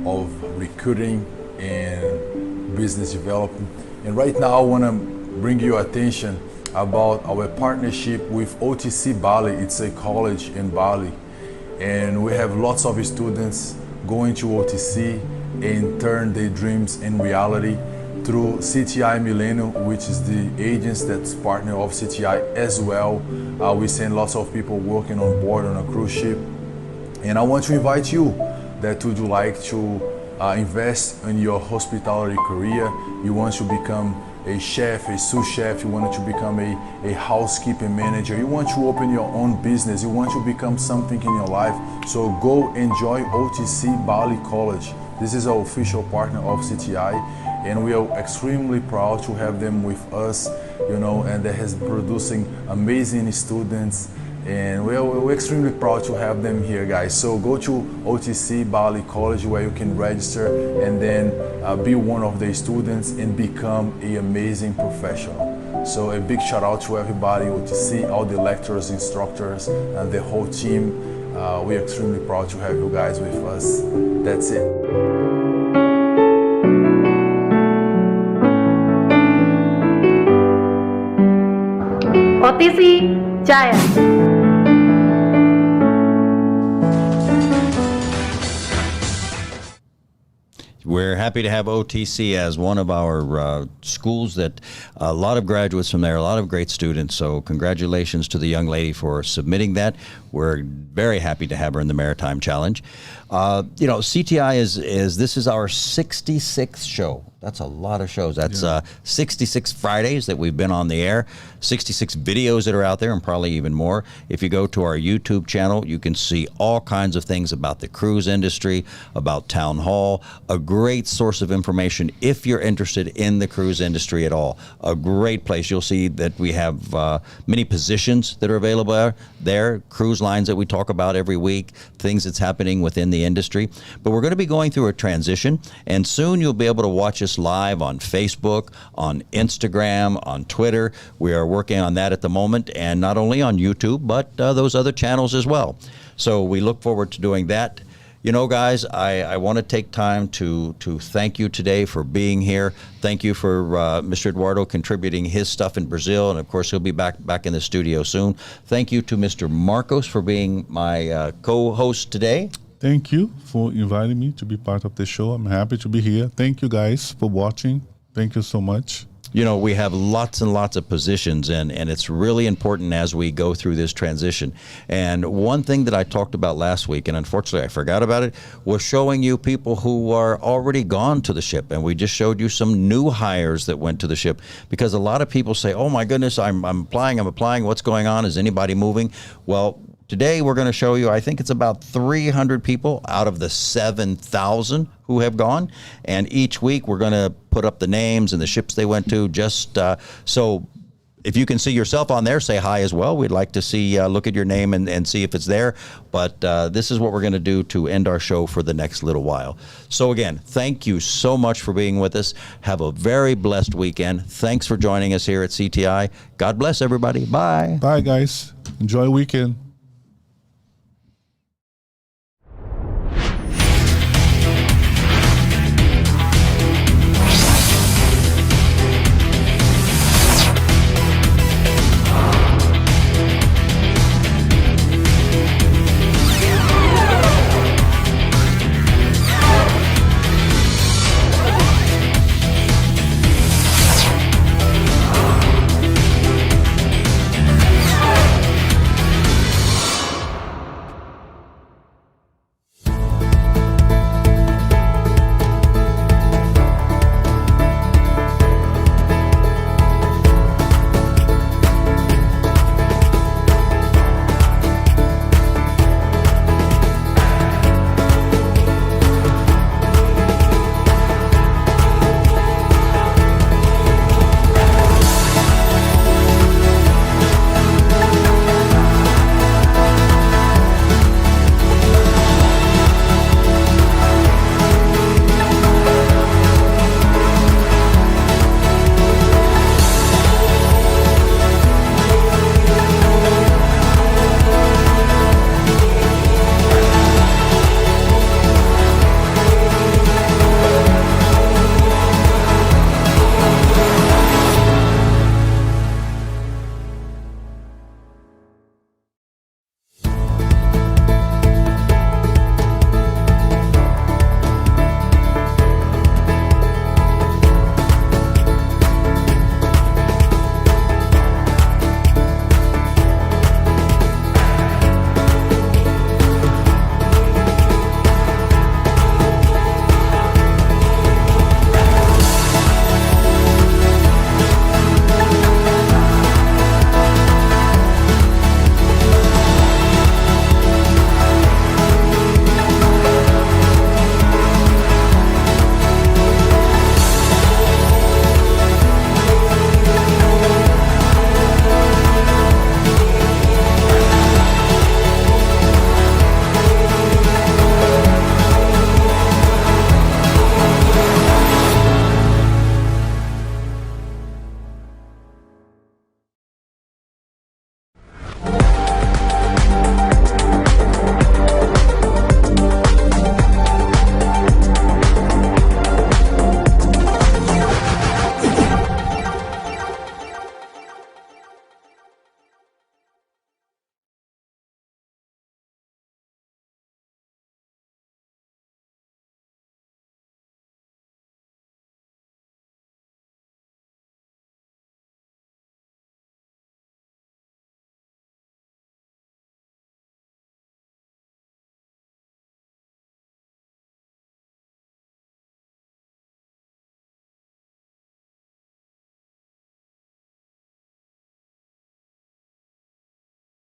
of recruiting and business development. And right now I want to bring your attention about our partnership with OTC BALI. It's a college in Bali. And we have lots of students going to OTC and turn their dreams in reality through CTI Millennium, which is the agents that's partner of CTI as well. We send lots of people working on board on a cruise ship. And I want to invite you that would you like to invest in your hospitality career. You want to become a chef, a sous chef, you want to become a housekeeping manager, you want to open your own business, you want to become something in your life. So go enjoy OTC BALI College. This is our official partner of CTI, and we are extremely proud to have them with us, you know, and they has producing amazing students, and we're extremely proud to have them here, guys. So go to OTC BALI College where you can register and then be one of the students and become an amazing professional. So a big shout out to everybody, OTC, all the lecturers, instructors, and the whole team. We're extremely proud to have you guys with us. That's it. OTC Giant. We're happy to have OTC as one of our schools that a lot of graduates from there, a lot of great students. So congratulations to the young lady for submitting that. We're very happy to have her in the Maritime Challenge. You know, CTI this is our 66th show. That's a lot of shows. That's 66 Fridays that we've been on the air, 66 videos that are out there, and probably even more. If you go to our YouTube channel, you can see all kinds of things about the cruise industry, about Townhall, a great source of information if you're interested in the cruise industry at all. A great place. You'll see that we have many positions that are available there, cruise lines that we talk about every week, things that's happening within the industry. But we're going to be going through a transition, and soon you'll be able to watch us live on Facebook, on Instagram, on Twitter. We are working on that at the moment, and not only on YouTube, but those other channels as well. So we look forward to doing that. You know, guys, I want to take time to thank you today for being here. Thank you for Mr. Eduardo contributing his stuff in Brazil, and of course he'll be back in the studio soon. Thank you to Mr. Marcos for being my co-host today. Thank you for inviting me to be part of the show. I'm happy to be here. Thank you guys for watching. Thank you so much. You know, we have lots and lots of positions, and it's really important as we go through this transition. And one thing that I talked about last week, and unfortunately I forgot about it, was showing you people who are already gone to the ship. And we just showed you some new hires that went to the ship, because a lot of people say, oh my goodness, I'm applying, what's going on? Is anybody moving? Well, today we're going to show you, I think it's about 300 people out of the 7,000 who have gone. And each week we're going to put up the names and the ships they went to, just so if you can see yourself on there, say hi as well. We'd like to see, look at your name and see if it's there. But this is what we're going to do to end our show for the next little while. So again, thank you so much for being with us. Have a very blessed weekend. Thanks for joining us here at CTI. God bless everybody. Bye. Bye, guys. Enjoy the weekend.